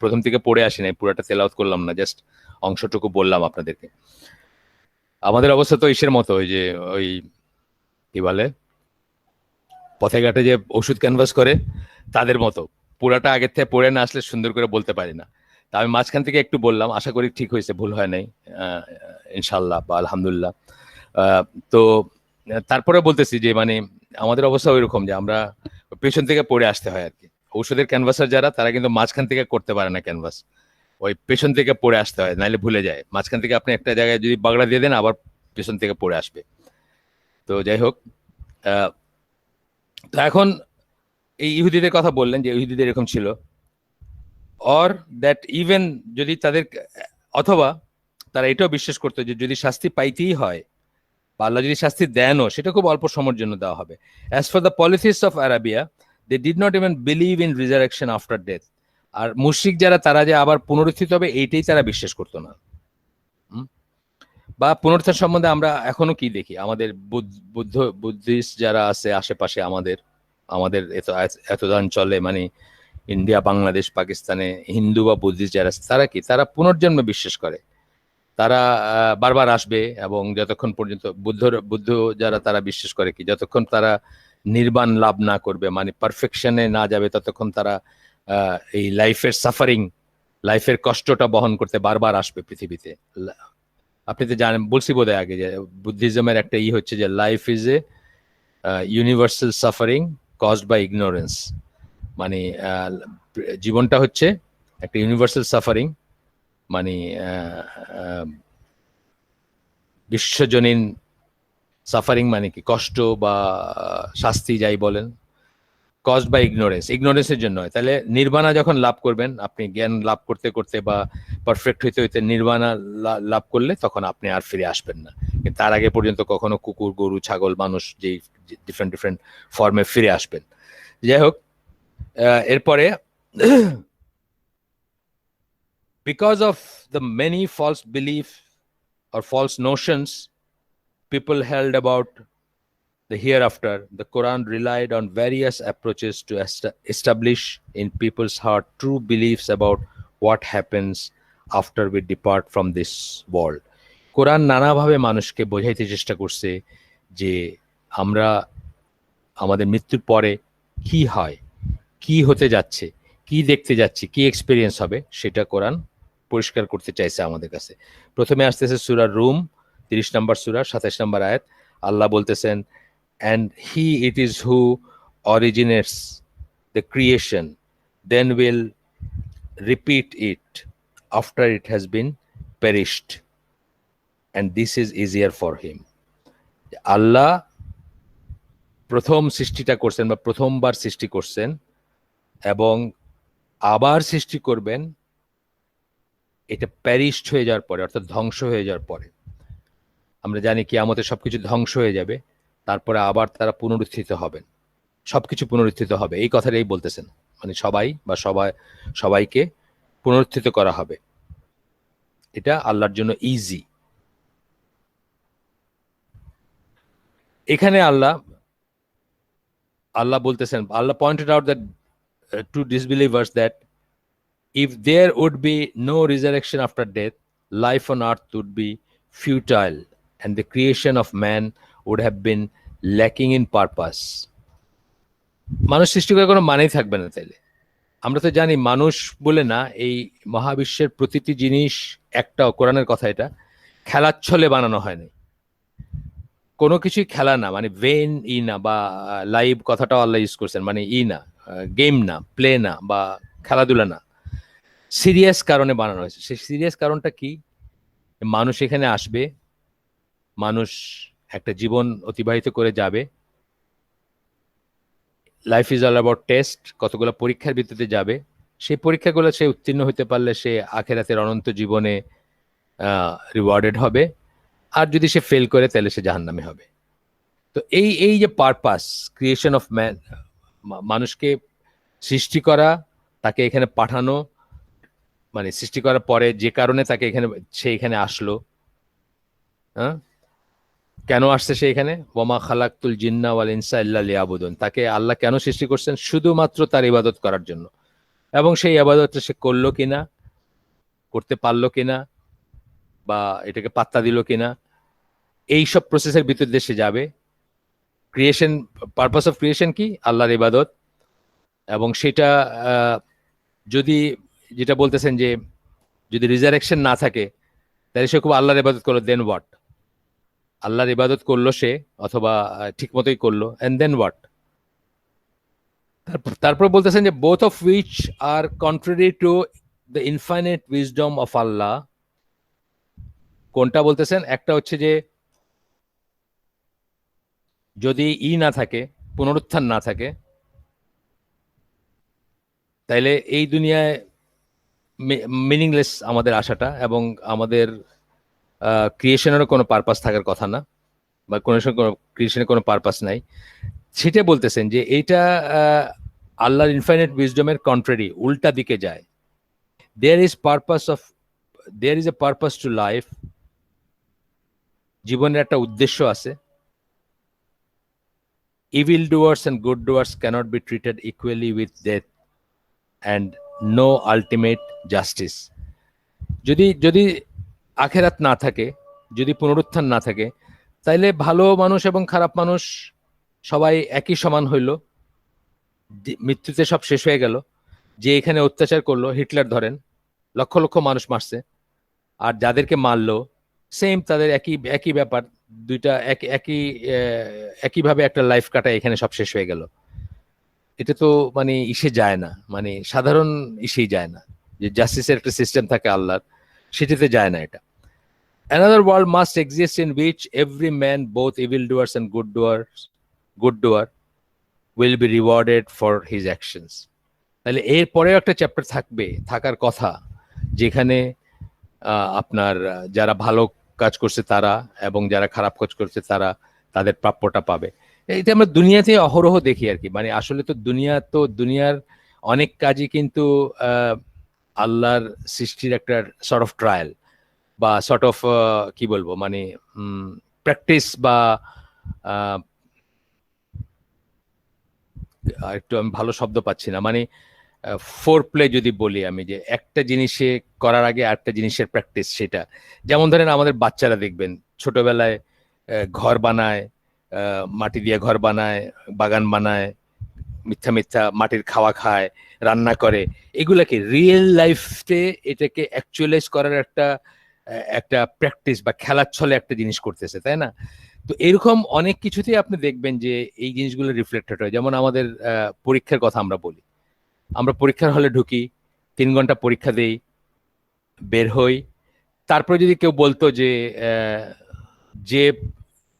প্রথম থেকে পড়ে আসি নাই, পুরাটা তেলাওয়াত করলাম না, জাস্ট অংশটুকু বললাম আপনাদেরকে। আমাদের অবস্থা তো মতো, ওই যে ওই কি বলে পথে ঘাটে যে ওষুধ ক্যানভাস করে তাদের মতো, পুরাটা আগের থেকে পড়ে না আসলে সুন্দর করে বলতে পারি না। তা আমি মাঝখান থেকে একটু বললাম, আশা করি ঠিক হয়েছে, ভুল হয় নাই ইনশাল্লাহ বা আলহামদুলিল্লাহ। তো তারপরে বলতেছি যে মানে আমাদের অবস্থা ওইরকম যে আমরা পেছন থেকে পড়ে আসতে হয় আর কি। ঔষধের ক্যানভাসার যারা, তারা কিন্তু মাঝখান থেকে করতে পারে না ক্যানভাস, ওই পেছন থেকে পড়ে আসতে হয়, নাহলে ভুলে যায়। মাঝখান থেকে আপনি একটা জায়গায় যদি বাগড়া দিয়ে দেন, আবার পেছন থেকে পড়ে আসবে। তো যাই হোক, তো এখন এই ইহুদিদের কথা বললেন যে ইহুদিদের এরকম ছিল, অর দ্যাট ইভেন যদি তাদের, অথবা তারা এটাও বিশ্বাস করতো যে যদি শাস্তি পাইতেই হয় বা আল্লাহ যদি শাস্তি দেনও, সেটা খুব অল্প সময়ের জন্য দেওয়া হবে। As for the polytheist of Arabia, they did not even believe in resurrection after death. আর মুশরিক যারা, তারা যে আবার পুনরুত্থিত হবে, এইটাই তারা বিশ্বাস করতো না। বা পুনরুত্থান সম্বন্ধে আমরা এখনো কি দেখি, আমাদের বুদ্ধিস্ট যারা আছে আশেপাশে, আমাদের এতদান চলে, মানে ইন্ডিয়া, বাংলাদেশ, পাকিস্তানে হিন্দু বা বুদ্ধিস্ট যারা আছে, তারা কি, তারা পুনর্জন্মে বিশ্বাস করে। তারা বারবার আসবে, এবং যতক্ষণ পর্যন্ত বুদ্ধ যারা, তারা বিশ্বাস করে কি, যতক্ষণ তারা নির্বাণ লাভ না করবে, মানে পারফেকশনে না যাবে, ততক্ষণ তারা এই লাইফের কষ্টটা বহন করতে বারবার আসবে পৃথিবীতে। আপনি তো জানেন, বলছি বোধহয় আগে, যে বুদ্ধিজমের একটা হচ্ছে যে life is a universal suffering caused by ignorance. মানে জীবনটা হচ্ছে একটা ইউনিভার্সাল সাফারিং, মানে বিশ্বজনীন সাফারিং, মানে কি, কষ্ট বা শাস্তি যাই বলেন, কজড বাই ইগনোরেন্সের জন্য হয়। তাহলে নির্বাণা যখন লাভ করবেন, আপনি জ্ঞান লাভ করতে করতে বা পারফেক্ট হইতে হইতে নির্বাণা লাভ করলে, তখন আপনি আর ফিরে আসবেন না। কিন্তু তার আগে পর্যন্ত কখনো কুকুর, গরু, ছাগল, মানুষ, যেই ডিফারেন্ট ফর্মে ফিরে আসবেন। যাই হোক, এরপরে because of the many false belief or false notions people held about the hereafter, the Quran relied on various approaches to establish in people's heart true beliefs about what happens after we depart from this world. কোরআন নানাভাবে মানুষকে বোঝাইতে চেষ্টা করছে যে আমরা আমাদের মৃত্যুর পরে কি হয়, কি হতে যাচ্ছে, কি দেখতে যাচ্ছি, কি এক্সপিরিয়েন্স হবে, সেটা কোরআন পরিষ্কার করতে চাইছে আমাদের কাছে। প্রথমে আসতেছে সূরা রুম 30 নম্বর সূরা 27 নম্বর আয়াত। আল্লাহ বলতেছেন, and he it is who originates the creation, then will repeat it after it has been perished, and this is easier for him. আল্লাহ প্রথম সৃষ্টিটা করছেন বা প্রথমবার সৃষ্টি করছেন, এবং আবার সৃষ্টি করবেন এটা প্যারিশড হয়ে যাওয়ার পরে, অর্থাৎ ধ্বংস হয়ে যাওয়ার পরে। আমরা জানি কিয়ামতে সবকিছু ধ্বংস হয়ে যাবে, তারপরে আবার তারা পুনরুত্থিত হবেন, সবকিছু পুনরুত্থিত হবে, এই কথাটাই বলতেছেন। মানে সবাই বা সবাইকে পুনরুত্থিত করা হবে। এটা আল্লাহর জন্য ইজি। এখানে আল্লাহ বলতেছেন, Allah pointed out that to disbelievers that if there would be no resurrection after death, life on earth would be futile and the creation of man would have been lacking in purpose. মানুষ সৃষ্টি করার কোনো মানেই থাকবে না তাইলে। আমরা তো জানি মানুষ বলে না, এই মহাবিশ্বের প্রতিটি জিনিস, একটাও, কোরআনের কথা এটা, খেলার ছলে বানানো হয়নি। কোনো কিছুই খেলা না, মানে ভেন না, বা লাইভ কথাটাও আল্লাহ ইউজ করছেন, মানে না, গেম না, প্লে না, বা খেলাধুলা না, সিরিয়াস কারণে বানানো হয়েছে। সেই সিরিয়াস কারণটা কি? মানুষ এখানে আসবে, মানুষ একটা জীবন অতিবাহিত করে যাবে, life is all about test, কতগুলো পরীক্ষার ভিত্তিতে যাবে, সেই পরীক্ষাগুলো সে উত্তীর্ণ হতে পারলে সে আখেরাতের অনন্ত জীবনে রিওয়ার্ডেড হবে, আর যদি সে ফেল করে তাহলে সে জাহান্নামে হবে। তো এই যে পারপাস, ক্রিয়েশন অফ ম্যান, মানুষকে সৃষ্টি করা, তাকে এখানে পাঠানো, মানে সৃষ্টি করার পরে যে কারণে তাকে সে এখানে আসলো, হ্যাঁ, কেন আসছে সে এখানে? ওয়ামা খালাকতুল জিন্না ওয়াল ইনসা ইল্লা লিয়াবুদুন, তাকে আল্লাহ কেন সৃষ্টি করছেন? শুধুমাত্র তার ইবাদত করার জন্য। এবং সেই ইবাদতটা সে করলো কিনা, করতে পারলো কিনা, বা এটাকে পাত্তা দিল কিনা, এইসব প্রসেসের ভিতর দিয়ে সে যাবে। ক্রিয়েশন, পারপাস অফ ক্রিয়েশন কি? আল্লাহর ইবাদত। এবং সেটা যদি, যেটা বলতেছেন যে যদি রিজারেকশন না থাকে তাহলে সে খুব আল্লাহর ইবাদত করলো, দেন হোয়াট? আল্লাহর ইবাদত করলো সে, অথবা ঠিক মতোই করলো, এন্ড দেন হোয়াট? তারপর বলতেছেন যে both of which are contrary to the infinite wisdom of Allah. কোনটা বলতেছেন? একটা হচ্ছে যে যদি না থাকে, পুনরুত্থান না থাকে, তাইলে এই দুনিয়ায় মিনিংলেস আমাদের আশাটা, এবং আমাদের ক্রিয়েশনেরও কোনো পারপাস থাকার কথা না, বা কোনো ক্রিয়েশনের কোনো পারপাস নাই। সেটা বলতেছেন যে এইটা আল্লাহর ইনফাইনাইট উইজডমের কন্ট্রারি, উল্টা দিকে যায়। There is a purpose to life, জীবনের একটা উদ্দেশ্য আছে। Evil doers and good doers cannot be treated equally with death and no ultimate justice. যদি আখেরাত না থাকে, যদি পুনরুত্থান না থাকে, তাইলে ভালো মানুষ এবং খারাপ মানুষ সবাই একই সমান হইল, মৃত্যুতে সব শেষ হয়ে গেল। যে এখানে অত্যাচার করলো, হিটলার ধরেন, লক্ষ লক্ষ মানুষ মারছে, আর যাদেরকে মারলো সেম, তাদের একই ব্যাপার, দুইটা একইভাবে একটা লাইফ কাটায়, এখানে সব শেষ হয়ে গেল। এটা তো মানে ইসে যায় না, মানে সাধারণ ইসেই যায় না, যে জাস্টিসের একটা সিস্টেম থাকে আল্লাহর, সেটাতে যায় না এটা। Another world must exist in which every man, both evildoers and good doer, will be rewarded for his actions. তাহলে এর পরেও একটা চ্যাপ্টার থাকার কথা, যেখানে আপনার যারা ভালো কাজ করছে তারা, এবং যারা খারাপ কাজ করছে তারা তাদের প্রাপ্যটা পাবে। এটা আমরা দুনিয়াতে অহরহ দেখি আর কি। মানে আসলে তো দুনিয়ার অনেক কাজই কিন্তু আল্লাহর সৃষ্টির একটা সর্ট অফ ট্রায়াল, বা সর্ট অফ কি বলবো, মানে প্র্যাকটিস, বা একটু আমি ভালো শব্দ পাচ্ছি না, মানে ফোর প্লে যদি বলি আমি, যে একটা জিনিসে করার আগে আরেকটা জিনিসের প্র্যাকটিস। সেটা যেমন ধরেন আমাদের বাচ্চারা দেখবেন ছোটবেলায় ঘর বানায়, মাটি দিয়ে ঘর বানায়, বাগান বানায়, মিথ্যা মিথ্যা মাটির খাওয়া খায়, রান্না করে। এগুলাকে রিয়েল লাইফে এটাকে অ্যাকচুয়ালাইজ করার একটা প্র্যাকটিস বা খেলার ছলে একটা জিনিস করতেছে, তাই না? তো এরকম অনেক কিছুতেই আপনি দেখবেন যে এই জিনিসগুলো রিফ্লেক্টেড হয়। যেমন আমাদের পরীক্ষার কথা আমরা বলি, আমরা পরীক্ষার হলে ঢুকি, 3 ঘন্টা পরীক্ষা দেই, বের হই। তারপরে যদি কেউ বলতো যে যে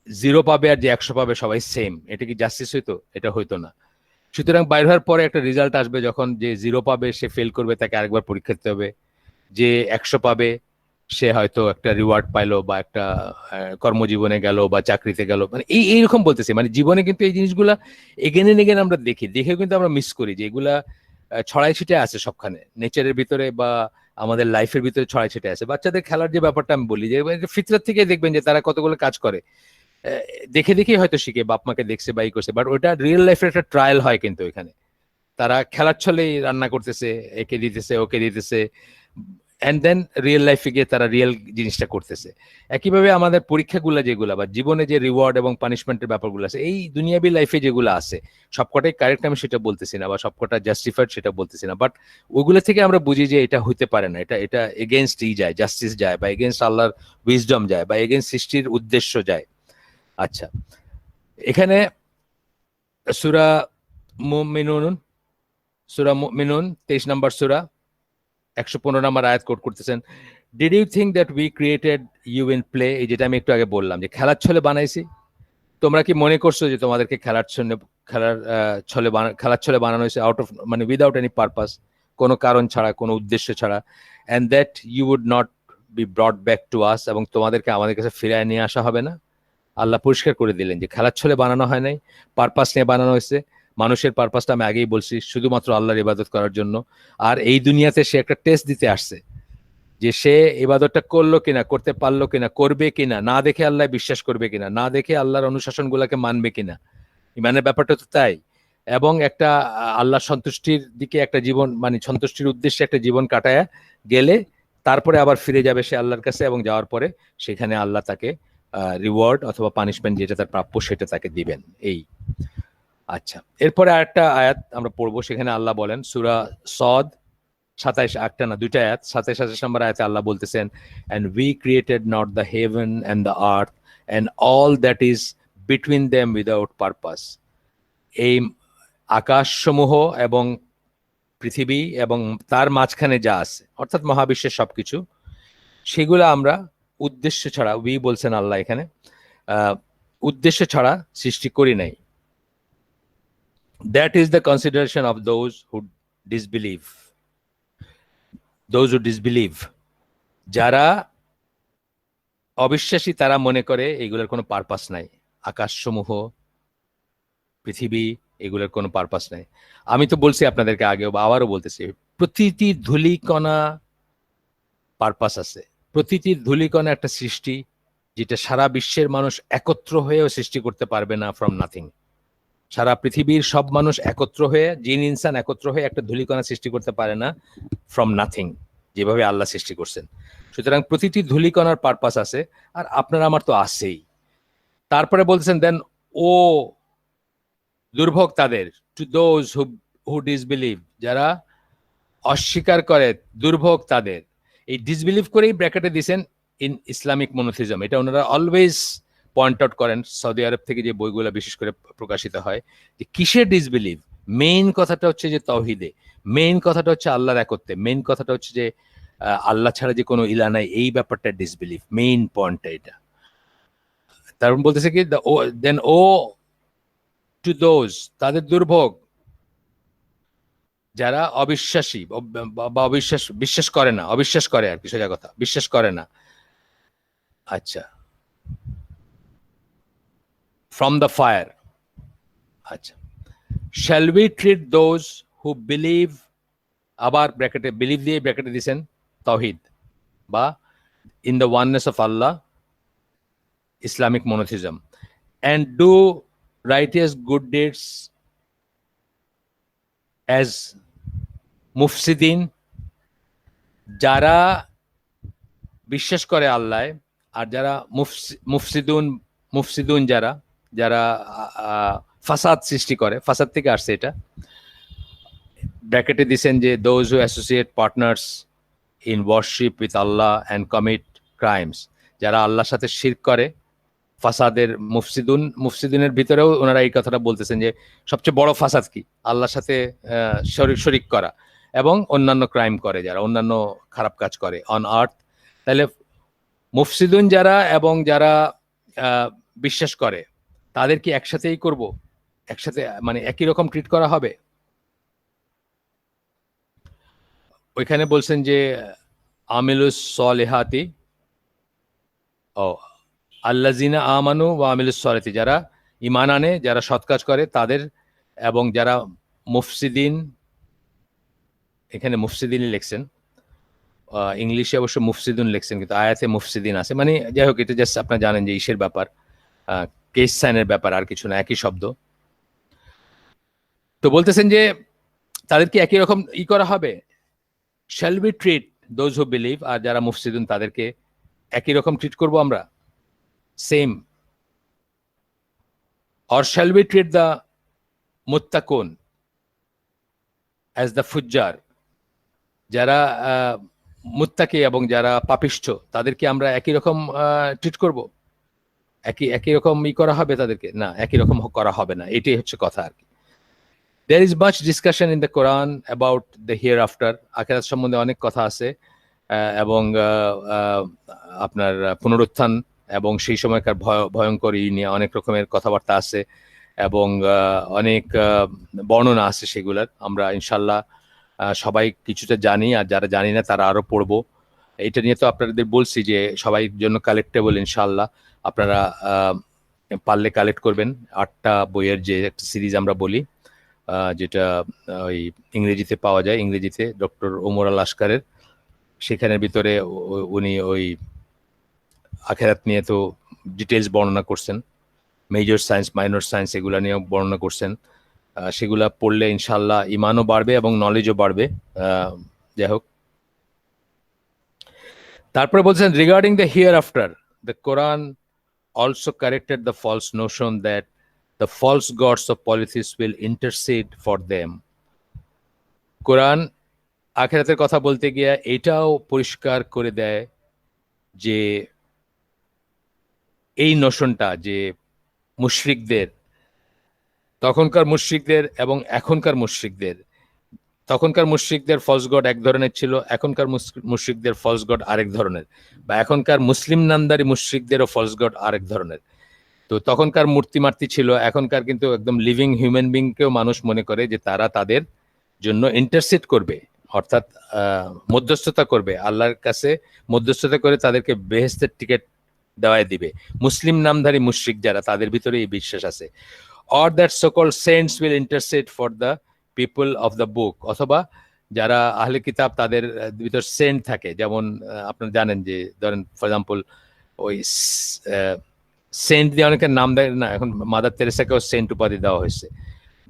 0 পাবে আর যে 100 পাবে সবাই সেম, এটা কি জাস্টিস হইতো? এটা হইতো না। সুতরাং বাইর হওয়ার পরে একটা রেজাল্ট আসবে, যখন যে 0 পাবে সে ফেল করবে, তাকে আরেকবার পরীক্ষা দিতে হবে। যে 100 পাবে সে হয়তো একটা রিওয়ার্ড পাইলো, বা একটা কর্মজীবনে গেল, বা চাকরিতে গেল। মানে এইরকম বলতেছে, মানে জীবনে কিন্তু এই জিনিসগুলা এগেন এন্ড এগেন আমরা দেখে কিন্তু আমরা মিস করি, যে এগুলা ছড়াই ছিটে আছে সবখানে, নেচারের ভিতরে বা আমাদের লাইফের ভিতরে ছড়াই ছিটে আছে। বাচ্চাদের খেলার যে ব্যাপারটা আমি বলি, যে ফিতরাত থেকে দেখবেন যে তারা কতগুলো কাজ করে, দেখে দেখেই হয়তো শিখে, বাপ মাকে দেখছে বা ই করছে, বাট ওটা রিয়েল লাইফের একটা ট্রায়াল হয় কিন্তু এখানে। তারা খেলার ছলেই রান্না করতেছে, একে দিতেছে ওকে দিতেছে, অ্যান্ড দেন রিয়েল লাইফে গিয়ে তারা রিয়েল জিনিসটা করতেছে। একইভাবে আমাদের পরীক্ষাগুলো যেগুলো বা জীবনে যে রিওয়ার্ড এবং পানিশমেন্টের ব্যাপারগুলো আছে, এই দুনিয়াবি লাইফে যেগুলো আছে সবকটাই কারেক্ট, আমি সেটা বলতেছি না, বা সবকটা জাস্টিফাইড সেটা বলতেছি না, বাট ওগুলো থেকে আমরা বুঝি যে এটা হইতে পারে না, এটা এটা এগেনস্ট যায়, জাস্টিস যায়, বা এগেনস্ট আল্লাহর উইজডম যায়, বা এগেনস্ট সৃষ্টির উদ্দেশ্য যায়। আচ্ছা, এখানে সূরা মুমিনুন, সূরা মুমিনুন 23 নম্বর সূরা 115 নম্বর আয়াত কোট করতেছেন, did you think that we created you in play, এই যেটা আমি একটু আগে বললাম যে খেলার ছলে বানাইছি, তোমরা কি মনে করছো যে তোমাদেরকে খেলার ছলে বানানো হয়েছে আউট অফ, মানে উইদাউট এনি পারপাস, কোনো কারণ ছাড়া, কোনো উদ্দেশ্য ছাড়া, and that you would not be brought back to us, এবং তোমাদেরকে আমাদের কাছে ফিরায় নিয়ে আসা হবে না। আল্লাহ পরিষ্কার করে দিলেন যে খেলার ছলে বানানো হয় নাই, পারপাস নিয়ে বানানো হয়েছে। মানুষের পারপাসটা আমি আগেই বলছি, শুধুমাত্র আল্লাহর ইবাদত করার জন্য। আর এই দুনিয়াতে সে একটা টেস্ট দিতে আসছে, যে সে ইবাদতটা করলো কিনা, করতে পারলো কিনা, করবে কিনা, না দেখে আল্লাহ বিশ্বাস করবে কিনা, না দেখে আল্লাহর অনুশাসন গুলাকে মানবে কিনা। ইমানের ব্যাপারটা তো তাই। এবং একটা আল্লাহ সন্তুষ্টির দিকে একটা জীবন, মানে সন্তুষ্টির উদ্দেশ্যে একটা জীবন কাটায় গেলে তারপরে আবার ফিরে যাবে সে আল্লাহর কাছে, এবং যাওয়ার পরে সেখানে আল্লাহ তাকে রিওয়ার্ড অথবা পানিশমেন্ট যেটা তার প্রাপ্য সেটা তাকে দিবেন। এই আচ্ছা, এরপরে আরেকটা আয়াত আমরা পড়বো, সেখানে আল্লাহ বলেন, সূরা সদ 27, একটা না দুইটা আয়াত, 27-28 নম্বর আয়াতে আল্লাহ বলতেছেন, and we created not the heaven and the earth and all that is between them without purpose, এই আকাশসমূহ এবং পৃথিবী এবং তার মাঝখানে যা আছে, অর্থাৎ মহাবিশ্বের সবকিছু, সেগুলো আমরা উদ্দেশ্য ছাড়া, উই বলছেন আল্লাহ এখানে, উদ্দেশ্য ছাড়া সৃষ্টি করি নাই। That is the consideration of those who disbelieve, যারা অবিশ্বাসী তারা মনে করে এগুলোর কোনো পারপাস নাই, আকাশসমূহ, পৃথিবী, এগুলোর কোনো পারপাস নাই। আমি তো বলছি আপনাদেরকে আগেও, বা আবারও বলতেছি, প্রতিটি ধূলিকণা পারপাস আছে, প্রতিটি ধূলিকণা একটা সৃষ্টি, যেটা সারা বিশ্বের মানুষ একত্র হয়েও সৃষ্টি করতে পারবে না ফ্রম নাথিং। সারা পৃথিবীর সব মানুষ একত্র হয়ে, জিন ইনসান একত্র হয়ে একটা ধূলিকণা সৃষ্টি করতে পারে না ফ্রম নাথিং, যেভাবে আল্লাহ সৃষ্টি করছেন। সুতরাং প্রতিটি ধূলিকণার পারপাস আছে, আর আপনার আমার তো আছেই। তারপরে বলতেছেন, দেন ও দুর্ভোগ তাদের, টু দোজ হু ডিসবিলিভ, যারা অস্বীকার করে, দুর্ভোগ তাদের। এই ডিসবিলিভ করেই ব্র্যাকেটে দিয়েছেন ইন ইসলামিক মনোথিজম, এটা ওনারা অলওয়েজ পয়েন্ট আউট করেন, সৌদি আরব থেকে যে বইগুলো বিশেষ করে প্রকাশিত হয়, যে কিসের ডিসবিলিভ। মেইন কথাটা হচ্ছে যে তৌহিদে, মেইন কথাটা হচ্ছে আল্লাহর একত্বে, মেইন কথাটা হচ্ছে যে আল্লাহ ছাড়া যে কোনো ইলা নাই, এই ব্যাপারটা ডিসবিলিভ, মেইন পয়েন্টটা এটা। তারপর বলতেছে কি, দেন ও টু দোজ, তাদের দুর্ভোগ, যারা অবিশ্বাসী বা বিশ্বাস করে না, অবিশ্বাস করে আর কি, সোজা কথা, বিশ্বাস করে না। আচ্ছা, ফ্রম দ্য ফায়ার। আচ্ছা, shall we treat those who believe, আবার ব্র্যাকেটে বিলিভ দিয়ে ব্র্যাকেটে দিয়েছেন তাওহীদ বা in the oneness of Allah, Islamic monotheism, and do righteous good deeds as মুফসিদিন, যারা বিশ্বাস করে আল্লাহ, আর যারা মুফসিদুন যারা যারা ফাসাদ সৃষ্টি করে, ফাসাদ থেকে আসছে এটা, ব্র্যাকেটে দিছেন যে those who associate partners in worship with Allah and commit crimes, যারা আল্লাহর সাথে শিরক করে, ফাসাদের মুফসিদুনের ভিতরেও ওনারা এই কথাটা বলতেছেন যে সবচেয়ে বড় ফাসাদ কি, আল্লাহর সাথে শরিক করা, এবং অন্যান্য ক্রাইম করে, যারা অন্যান্য খারাপ কাজ করে অন আর্থ। তাহলে মুফসিদুন যারা এবং যারা বিশ্বাস করে, তাদের কি একসাথেই করব, একসাথে মানে একই রকম ট্রিট করা হবে? ওইখানে বলছেন যে আমিলুস সলিহাতি, ও আল্লাযিনা আমানু ওয়া আমিলুস সলিহাতি, যারা ঈমান আনে, যারা সৎ কাজ করে তাদের, এবং যারা মুফসিদিন এখানে মুফসিদিনই লিখছেন, ইংলিশে অবশ্য মুফসিদুন লিখছেন, কিন্তু আয়াতে মুফসিদিন আছে। মানে যাই হোক, এটা জাস্ট আপনারা জানেন যে ইসের ব্যাপার, কেস সাইনের ব্যাপার, আর কিছু না, একই শব্দ। তো বলতেছেন যে তাদেরকে একই রকম করা হবে, shall be treat those who believe, আর যারা মুফসিদুন তাদেরকে একই রকম ট্রিট করব আমরা, same. Or shall be treat the মুত্তাকুন অ্যাজ দ্য ফুজ্জার, যারা মুত্তাকি এবং যারা পাপিষ্ঠ তাদেরকে আমরা একই রকম ট্রিট করব, একই রকম করা হবে তাদেরকে? না, একই রকম করা হবে না, এটাই হচ্ছে কথা আর কি। There is much discussion in the Quran about the hereafter, আখিরাত সম্বন্ধে অনেক কথা আছে, এবং আপনার পুনরুত্থান এবং সেই সময়কার ভয়ঙ্কর নিয়ে অনেক রকমের কথাবার্তা আছে, এবং অনেক বর্ণনা আছে সেগুলার। আমরা ইনশাল্লাহ সবাই কিছুটা জানি, আর যারা জানি না তারা আরো পড়বো। এটা নিয়ে তো আপনাদের বলছি যে সবাই জন্য কালেক্টেবল, ইনশাল্লাহ আপনারা পারলে কালেক্ট করবেন। 8টা বইয়ের যে একটা সিরিজ আমরা বলি, যেটা ওই ইংরেজিতে পাওয়া যায়, ইংরেজিতে ডক্টর ওমর আল আশকারের, সেখানের ভিতরে উনি ওই আখেরাত নিয়ে তো ডিটেলস বর্ণনা করছেন, মেজর সায়েন্স, মাইনর সায়েন্স, এগুলা নিয়ে বর্ণনা করছেন। সেগুলা পড়লে ইনশাল্লাহ ইমানও বাড়বে এবং নলেজও বাড়বে। যাই হোক, তারপরে বলছেন regarding the hereafter, the Quran also corrected the false notion that the false gods of polytheists will intercede for them. Quran আখিরাতের কথা বলতে গিয়ে এটাও পরিষ্কার করে দেয় যে এই নোশনটা যে মুশরিকদের, তখনকার মুশরিকদের এবং এখনকার মুশরিকদের, তখনকার মুশরিকদের ফলস গড এক ধরনের ছিল, এখনকার মুশরিকদের ফলস গড আরেক ধরনের, বা এখনকার মুসলিম নামদারি মুশরিকদেরও ফলস গড আরেক ধরনের। তো তখনকার মূর্তিমার্তি ছিল, এখনকার কিন্তু একদম লিভিং হিউম্যান বিংকেও মানুষ মনে করে যে তারা তাদের জন্য ইন্টারসিড করবে, অর্থাৎ মধ্যস্থতা করবে আল্লাহর কাছে, মধ্যস্থতা করে তাদেরকে বেহেশতের টিকিট দেওয়াই দিবে। মুসলিম নামধারী মুশরিক যারা, তাদের ভিতরে এই বিশ্বাস আছে। Or that so called saints will intercede for the people of the book, অথবা যারা আহলে কিতাব তাদের ভিতর সেন্ট থাকে, যেমন আপনারা জানেন যে ধরেন ফর এক্সাম্পল ওই সেন্ট দিয়ে অনেকের নাম দেয় না, এখন মাদার তেরেসাকেও সেন্ট উপাধি দেওয়া হয়েছে,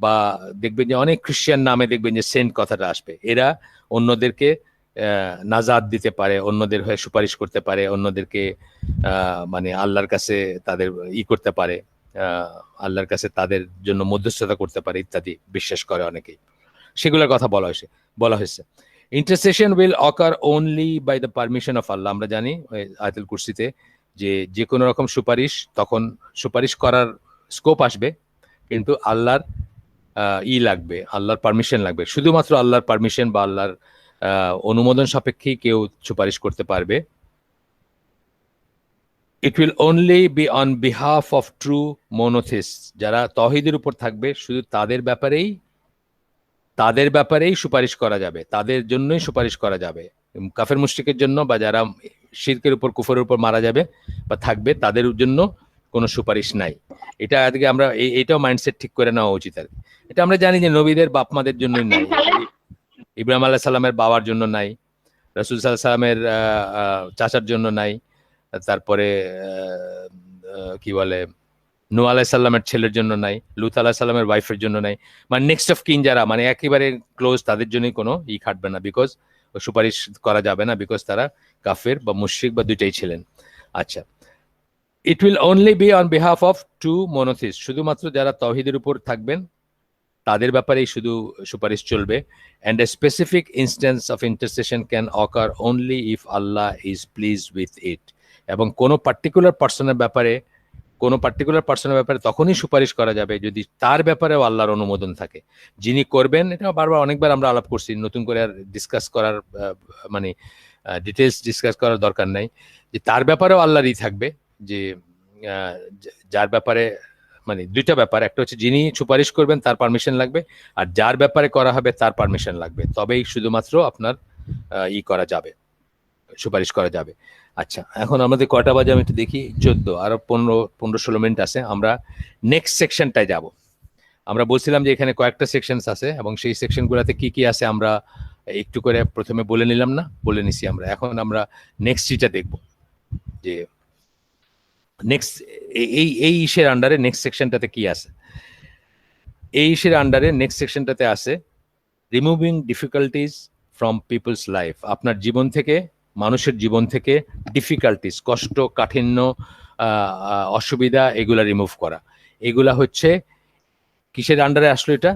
বা দেখবেন যে অনেক খ্রিস্টান নামে দেখবেন যে সেন্ট কথাটা আসবে। এরা অন্যদেরকে নাজাত দিতে পারে, অন্যদের হয়ে সুপারিশ করতে পারে, অন্যদেরকে মানে আল্লাহর কাছে তাদের করতে পারে, আল্লাহর কাছে তাদের জন্য মধ্যস্থতা করতে পারে ইত্যাদি বিশ্বাস করে অনেকেই। সেগুলোর কথা বলা হয়েছে। Intercession will occur only by the permission of Allah. আমরা জানি আয়াতুল কুরসিতে যে কোনো রকম সুপারিশ, তখন সুপারিশ করার স্কোপ আসবে, কিন্তু আল্লাহর লাগবে, আল্লাহর পারমিশন লাগবে। শুধুমাত্র আল্লাহর পারমিশন বা আল্লাহর অনুমোদন সাপেক্ষেই কেউ সুপারিশ করতে পারবে। It will only be on behalf of true monotheist, যারা তৌহিদের উপর থাকবে শুধু তাদের ব্যাপারেই সুপারিশ করা যাবে, তাদের জন্যই সুপারিশ করা যাবে। কাফের মুশরিকের জন্য বা যারা শিরকের উপর, কুফরের উপর মারা যাবে বা থাকবে, তাদের জন্য কোনো সুপারিশ নাই। এটা আজকে আমরা এইটাও মাইন্ডসেট ঠিক করে নেওয়া উচিত আর কি। এটা আমরা জানি যে নবীদের বাপ মাদের জন্যই নাই, ইব্রাহিম আলাইহিস সালামের বাবার জন্য নাই, রাসূল সাল্লাল্লাহু আলাইহি সাল্লামের চাচার জন্য নাই, তারপরে কি বলে নূহ আলাইহিস সালামের ছেলের জন্য নাই, লূত আলাইহিস সালামের ওয়াইফের জন্য নাই, মানে নেক্সট অফ কিন যারা মানে একেবারে ক্লোজ, তাদের জন্যই কোনো খাটবে না, বিকজ সুপারিশ করা যাবে না, বিকজ তারা কাফের বা মুশরিক বা দুইটাই ছিলেন। আচ্ছা, it will only be on behalf of true monotheist, শুধুমাত্র যারা তাওহীদের উপর থাকবেন তাদের ব্যাপারেই শুধু সুপারিশ চলবে। And a specific instance of intercession can occur only if Allah is please with it, এবং কোনো পার্টিকুলার পার্সনের ব্যাপারে তখনই সুপারিশ করা যাবে যদি তার ব্যাপারেও আল্লাহর অনুমোদন থাকে। যিনি করবেন, এটা বারবার অনেকবার আমরা আলাপ করছি, নতুন করে আর ডিসকাস করার মানে ডিটেলস ডিসকাস করার দরকার নাই, যে তার ব্যাপারেও আল্লাহরই থাকবে, যে যার ব্যাপারে মানে দুইটা ব্যাপার, একটা হচ্ছে যিনি সুপারিশ করবেন তার পারমিশন লাগবে, আর যার ব্যাপারে করা হবে তার পারমিশন লাগবে, তবেই শুধুমাত্র আপনার করা যাবে, সুপারিশ করা যাবে। আচ্ছা, এখন আমাদের কয়টা বাজে আমি একটু দেখি, 14, আরো 15-16 মিনিট আছে। আমরা নেক্সট সেকশনটায় যাব। আমরা বলছিলাম যে এখানে কয়েকটা সেকশন আছে এবং সেই সেকশনগুলোতে কি কি আছে আমরা একটু করে প্রথমে বলে নিলাম না, বলে নিছি আমরা। এখন আমরা নেক্সট যেটা দেখব যে নেক্সট এই ইসের আন্ডারে নেক্সট সেকশনটাতে কি আছে। এই ইসের আন্ডারে নেক্সট সেকশনটাতে আছে removing difficulties from people's life. আপনার জীবন থেকে, মানুষের জীবন থেকে ডিফিকাল্টিস, কষ্ট, কাঠিন্য, অসুবিধা, এগুলা রিমুভ করা। এগুলা হচ্ছে কিসের আন্ডারে আসলো? এটা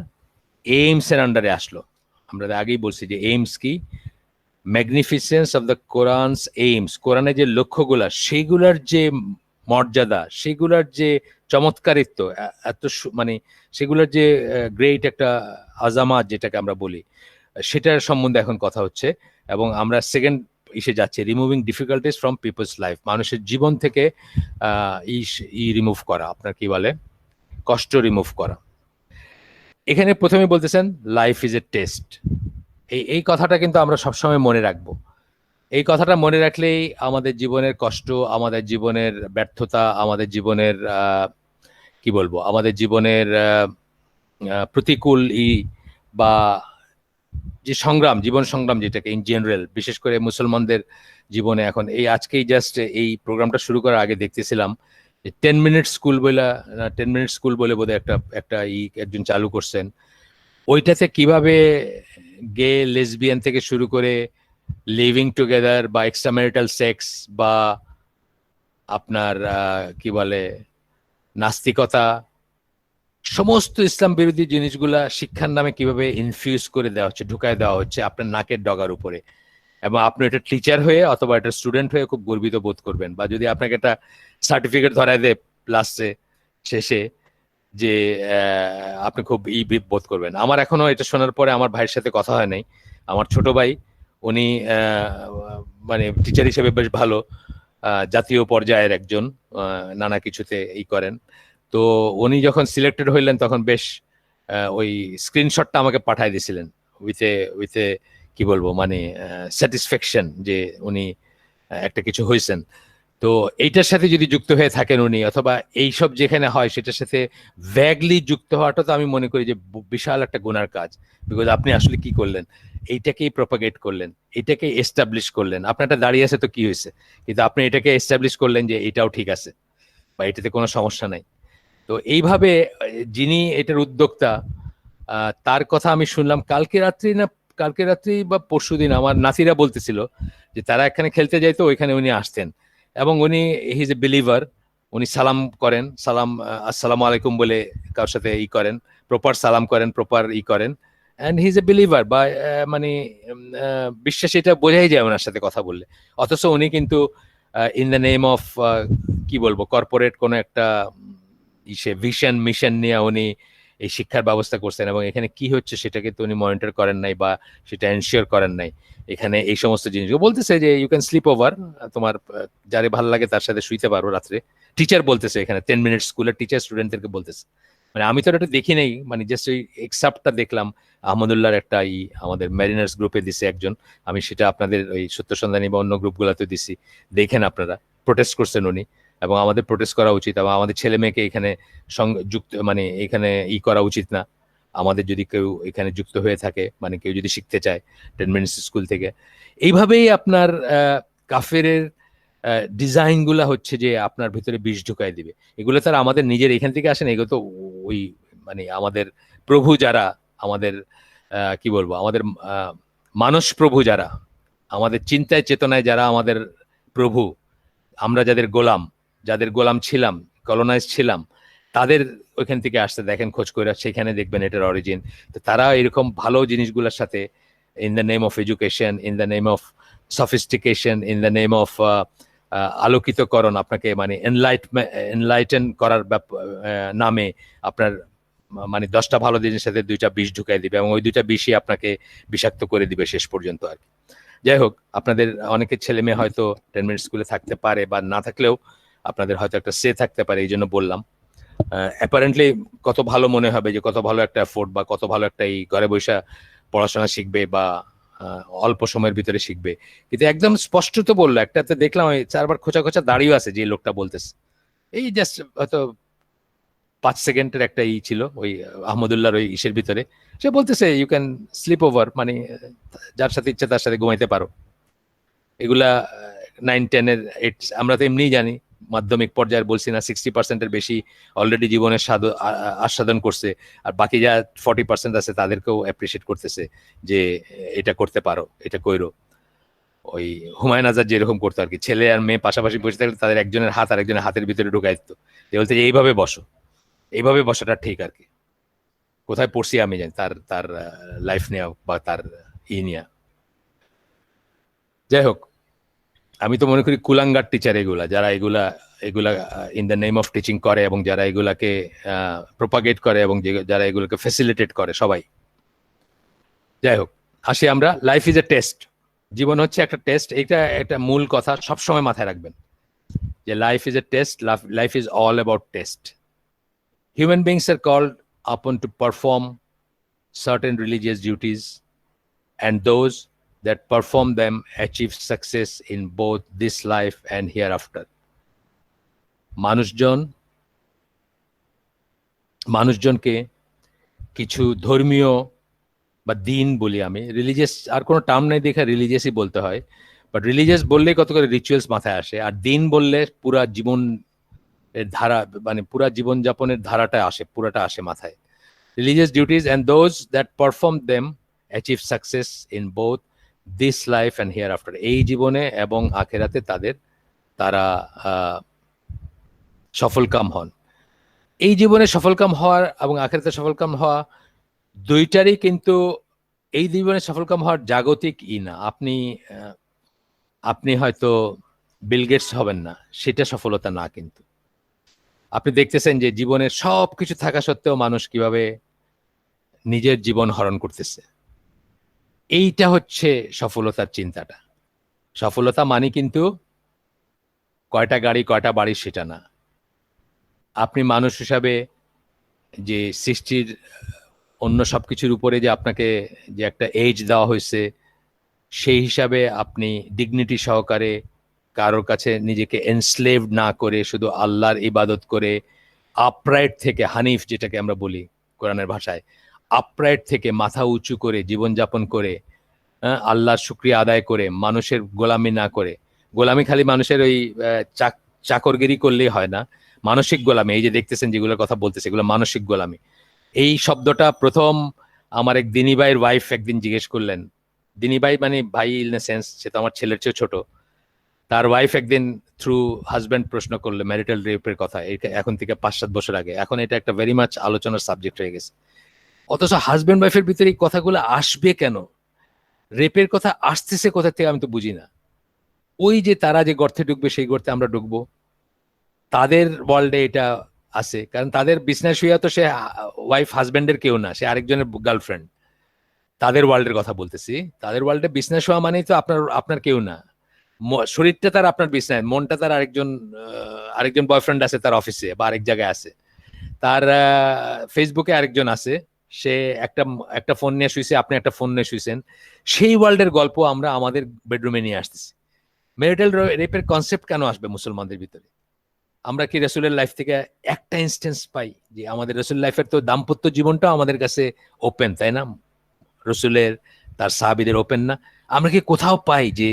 এইমস এর আন্ডারে আসলো। আমরা আগেই বলছি যে এইমস কি, ম্যাগনিফিসেন্স অফ দ্য কোরআনস এইমস, কোরআনের যে লক্ষ্যগুলা, সেগুলার যে মর্যাদা, সেগুলার যে চমৎকারিত্ব, এত মানে সেগুলোর যে গ্রেট একটা আজামাত যেটাকে আমরা বলি, সেটার সম্বন্ধে এখন কথা হচ্ছে। এবং আমরা সেকেন্ড ইসে যাচ্ছে, removing difficulties from people's life, মানুষের জীবন থেকে রিমুভ করা, আপনার কি বলে, কষ্ট রিমুভ করা। এখানে প্রথমে বলতেছেন লাইফ ইজ এ টেস্ট। এই কথাটা কিন্তু আমরা সবসময় মনে রাখবো। এই কথাটা মনে রাখলেই আমাদের জীবনের কষ্ট, আমাদের জীবনের ব্যর্থতা, আমাদের জীবনের কি বলবো, আমাদের জীবনের প্রতিকূল বা যে সংগ্রাম, জীবন সংগ্রাম যেটাকে ইন জেনারেল, বিশেষ করে মুসলমানদের জীবনে এখন, এই আজকেই জাস্ট এই প্রোগ্রামটা শুরু করার আগে দেখতেছিলাম 10 মিনিট স্কুল বলে, 10 মিনিট স্কুল বলে বোধহয় একটা একজন চালু করছেন। ওইটাতে কিভাবে গে, লেসবিয়ান থেকে শুরু করে লিভিং টুগেদার বা এক্সট্রাম্যারিটাল সেক্স বা আপনার কি বলে নাস্তিকতা, সমস্ত ইসলাম বিরোধী জিনিসগুলা শিক্ষার নামে কিভাবে ইনফিউজ করে দেওয়া হচ্ছে, ঢুকায় দেওয়া হচ্ছে আপনার নাকের ডগার উপরে। এবং আপনি এটা টিচার হয়ে অথবা এটা স্টুডেন্ট হয়ে খুব গর্বিত বোধ করবেন, বা যদি আপনাকে একটা সার্টিফিকেট ধরায় দেয় লাস্টে শেষে, যে আপনি খুব বোধ করবেন। আমার এখনো এটা শোনার পরে আমার ভাইয়ের সাথে কথা হয় নাই। আমার ছোট ভাই, উনি মানে টিচার হিসেবে বেশ ভালো, জাতীয় পর্যায়ের একজন, নানা কিছুতে করেন। তো উনি যখন সিলেক্টেড হইলেন তখন বেশ ওই স্ক্রিনশটটা আমাকে পাঠাই দিয়েছিলেন উইথ এ কি বলবো, মানে স্যাটিসফ্যাকশন যে উনি একটা কিছু হয়েছেন। তো এইটার সাথে যদি যুক্ত হয়ে থাকেন উনি, অথবা এইসব যেখানে হয় সেটার সাথে ভ্যাগলি যুক্ত হওয়াটা তো আমি মনে করি যে বিশাল একটা গুনার কাজ। বিকজ আপনি আসলে কি করলেন, এইটাকেই প্রপাগেট করলেন, এটাকে এস্টাবলিশ করলেন। আপনার একটা দাঁড়িয়ে আছে তো কি হয়েছে, কিন্তু আপনি এটাকে এস্টাবলিশ করলেন যে এটাও ঠিক আছে বা এটাতে কোনো সমস্যা নাই। তো এইভাবে যিনি এটার উদ্যোক্তা, তার কথা আমি শুনলাম কালকে রাত্রি বা পরশুদিন আমার নাতিরা বলতেছিল যে তারা এখানে খেলতে যাইতো, ওইখানে উনি আসতেন এবং উনি হি ইজ এ বিলিভার। উনি সালাম করেন, আসসালামু আলাইকুম বলে কারোর সাথে করেন, প্রপার সালাম করেন, প্রপার করেন, and he is a believer, বা মানে বিশ্বাস, এটা বোঝাই যায় ওনার সাথে কথা বললে। অথচ উনি কিন্তু ইন দ্য নেম অফ কি বলবো, কর্পোরেট কোনো একটা ভিশন মিশন নিয়ে উনি এই শিক্ষার ব্যবস্থা করছেন, এবং এখানে কি হচ্ছে সেটাকে তো উনি মনিটর করেন নাই বা সেটা এনশিওর করেন নাই। এখানে এই সমস্ত জিনিসগুলো বলতেছে যে ইউ ক্যান স্লিপ ওভার, তোমার যারে ভালো লাগে তার সাথে শুইতে পারো রাত্রে। টিচার বলতেছে এখানে, 10 মিনিট স্কুলের টিচার স্টুডেন্টদেরকে বলতেছে। মানে আমি তো এটা দেখি নাই, মানে জাস্ট ওই এক্সাপ্টটা দেখলাম আহমদুল্লাহর একটা আমাদের ম্যারিনার্স গ্রুপে দিছে একজন, আমি সেটা আপনাদের ওই সত্য সন্ধানী বা অন্য গ্রুপগুলোতে দিছি, দেখেন আপনারা। প্রোটেস্ট করছেন উনি, এবং আমাদের প্রোটেস্ট করা উচিত, এবং আমাদের ছেলে মেয়েকে এখানে যুক্ত, মানে এখানে করা উচিত না। আমাদের যদি কেউ এখানে যুক্ত হয়ে থাকে, মানে কেউ যদি শিখতে চায় 10 মিনিটস স্কুল থেকে, এইভাবেই আপনার কাফেরের ডিজাইন গুলা হচ্ছে যে আপনার ভিতরে বিষ ঢুকাই দিবে। এগুলো তার আমাদের নিজের এখান থেকে আসেন, এগুলো তো ওই মানে আমাদের প্রভু যারা, আমাদের কি বলবো, আমাদের মানস প্রভু যারা, আমাদের চিন্তায় চেতনায় যারা আমাদের প্রভু, আমরা যাদের গোলাম ছিলাম, কলোনাইজ ছিলাম, তাদের ওইখান থেকে আসতে দেখেন, খোঁজ করে সেখানে দেখবেন এটার অরিজিন। তো তারা এরকম ভালো জিনিসগুলোর সাথে, in the name of education, in the name of sophistication, in the name of আলোকিতকরণ, আপনাকে মানে এনলাইটেন করার নামে আপনার মানে 10টা ভালো জিনিসের সাথে 2টা বিষ ঢুকাই দিবে, এবং ওই 2টা বিষই আপনাকে বিষাক্ত করে দিবে শেষ পর্যন্ত আর কি। যাই হোক, আপনাদের অনেকের ছেলে মেয়ে হয়তো 10 মিনিট স্কুলে থাকতে পারে, বা না থাকলেও আপনাদের হয়তো একটা সে থাকতে পারে, এই জন্য বললাম। অ্যাপারেন্টলি কত ভালো মনে হবে যে কত ভালো একটা এফোর্ট, বা কত ভালো একটা ঘরে বসে পড়াশোনা শিখবে, বা অল্প সময়ের ভিতরে শিখবে। কিন্তু একদম স্পষ্ট তো বললো, একটাতে দেখলাম ওই 4বার খোঁচা খোঁচা দাঁড়িয়ে আছে যে লোকটা বলতেছে, এই জাস্ট হয়তো 5 সেকেন্ডের একটা ছিল ওই আহমদুল্লাহর ওই ইসের ভিতরে, সে বলতেছে ইউ ক্যান স্লিপ ওভার, মানে যার সাথে ইচ্ছা তার সাথে ঘুমাইতে পারো। এগুলা 9-10-এর আমরা তো এমনিই জানি, মাধ্যমিক পর্যায়ে বলছি না 60%-এর বেশি অলরেডি জীবনের আস্বাদন করছে, আর বাকি যা 40% আছে তাদেরকেও অ্যাপ্রিসিয়েট করতেছে যে এটা করতে পারো, এটা কইরো। ওই হুমায়ুন আজাদ যেরকম করতো আর কি, ছেলে আর মেয়ে পাশাপাশি বসে থাকলে তাদের একজনের হাত আর একজনের হাতের ভিতরে ঢুকাই দিত, যে বলতে এইভাবে বসো, এইভাবে বসাটা ঠিক আর কি। কোথায় পড়ছি আমি জানি, তার তার লাইফ নেওয়া বা তার নিয়া। যাই হোক, আমি তো মনে করি কুলাঙ্গার টিচার এগুলা, যারা এগুলা এগুলা in the name of teaching করে এবং যারা এগুলাকে প্রোপাগেট করে এবং যারা এগুলোকে ফ্যাসিলিটেট করে সবাই। যাই হোক, আসি আমরা। লাইফ ইজ এ টেস্ট, জীবন হচ্ছে একটা টেস্ট, এটা একটা মূল কথা সবসময় মাথায় রাখবেন যে life is a test, life is all about test. Human beings are called upon to perform certain religious duties, and those that perform them achieve success in both this life and hereafter. মানুষজনকে কিছু ধর্মীয় বা দিন বলি আমি, religious আর কোনো term নাই দেখে রিলিজিয়াসই বলতে হয়, বাট রিলিজিয়াস বললেই কত করে রিচুয়ালস মাথায় আসে, আর দিন বললে পুরা জীবন এর ধারা, মানে পুরা জীবন যাপনের ধারাটা আসে, পুরাটা আসে মাথায়। Religious duties and those that perform them achieve success in both this life and hereafter. এই জীবনে এবং আখেরাতে তারা সফলকাম হন। এই জীবনে সফলকাম হওয়ার এবং আখেরাতে সফলকাম হওয়া দুইটারই কিন্তু, এই জীবনে সফলকাম হওয়ার জাগতিক না। আপনি হয়তো বিল গেটস হবেন না, সেটা সফলতা না। কিন্তু আপনি দেখতেছেন যে জীবনের সব কিছু থাকা সত্ত্বেও মানুষ কিভাবে নিজের জীবন হরণ করতেছে। এইটা হচ্ছে সফলতার চিন্তাটা। সফলতা মানে কিন্তু কয়টা গাড়ি কয়টা বাড়ি সেটা না। আপনি মানুষ হিসাবে যে সৃষ্টির অন্য সবকিছুর উপরে যে আপনাকে যে একটা এজ দেওয়া হয়েছে, সেই হিসাবে আপনি ডিগনিটি সহকারে কারোর কাছে নিজেকে এনস্লেভ না করে শুধু আল্লাহর ইবাদত করে, আপরাইট থেকে, হানিফ যেটাকে আমরা বলি কোরআনের ভাষায়, আপরাইট থেকে মাথা উঁচু করে জীবনযাপন করে, আল্লাহর শুকরিয়া আদায় করে, মানুষের গোলামি না করে। গোলামি খালি মানুষের ওই চাকরগিরি করলেই হয় না, মানসিক গোলামি। এই যে দেখতেছেন যেগুলোর কথা বলতেছে, এগুলো মানসিক গোলামি। এই শব্দটা প্রথম আমার এক দিনী ভাইয়ের ওয়াইফ একদিন জিজ্ঞেস করলেন। দিনী ভাই মানে ভাই ইন দ্য সেন্স, সে তো আমার ছেলের চেয়েও ছোট। তার ওয়াইফ একদিন থ্রু হাজব্যান্ড প্রশ্ন করলো ম্যারিটাল রেপের কথা, এখন থেকে 5-7 বছর আগে। এখন এটা একটা ভেরি মাচ আলোচনার সাবজেক্ট হয়ে গেছে। অথচ হাজব্যান্ড ওয়াইফের ভিতরে এই কথাগুলো আসবে কেন, রেপের কথা আসতেছে কোথা থেকে আমি তো বুঝি না। ওই যে তারা যে গর্তে ঢুকবে সেই গর্তে আমরা ঢুকবো, তাদের ওয়ার্ল্ডে এটা আছে। কারণ তাদের বিজনেস হইয়া তো সে ওয়াইফ হাজব্যান্ডের কেউ না, সে আরেকজনের গার্লফ্রেন্ড। তাদের ওয়ার্ল্ডের কথা বলতেছি। তাদের ওয়ার্ল্ডে বিজনেস হওয়া মানেই তো আপনার কেউ না। শরীরটা তার আপনার বিজনেস, মনটা তার আরেকজন বয়ফ্রেন্ড আছে তার অফিসে বা আরেক জায়গায় আছে, তার ফেসবুকে আরেকজন আছে, সে একটা ফোন নিয়ে শুয়েছে, আপনি একটা ফোন নিয়ে শুয়েছেন। সেই ওয়ার্ল্ডের গল্প আমরা আমাদের বেডরুমে নিয়ে আসতেছি। ম্যারিটাল রেপের কনসেপ্ট কেন আসবে মুসলমানদের ভিতরে? আমরা কি রসুলের লাইফ থেকে একটা ইনস্টেন্স পাই যে আমাদের রসুল লাইফের তো দাম্পত্য জীবনটাও আমাদের কাছে ওপেন, তাই না? রসুলের তার সাহাবীদের ওপেন না? আমরা কি কোথাও পাই যে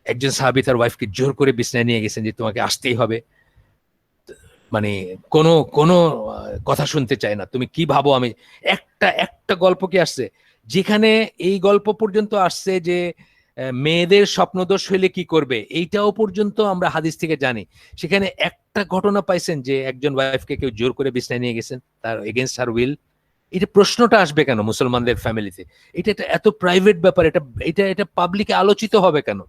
একজন সাহাবী তার ওয়াইফকে জোর করে বিছনায় নিয়ে গেছেন যে তোমাকে আসতেই হবে, মানে কোনো কোনো কথা শুনতে চায় না, তুমি কি ভাবো আমি? একটা গল্প কি আসছে যেখানে এই গল্প পর্যন্ত আসছে যে মেয়েদের স্বপ্নদোষ হইলে কি করবে, এইটাও পর্যন্ত আমরা হাদিস থেকে জানি। সেখানে একটা ঘটনা পাইছেন যে একজন ওয়াইফকে কেউ জোর করে বিছনায় নিয়ে গেছেন তার এগেনস্ট হার উইল? এটা প্রশ্নটা আসবে কেন মুসলমানদের ফ্যামিলিতে? এটা এত প্রাইভেট ব্যাপার, এটা এটা এটা পাবলিকে আলোচিত হবে কেন?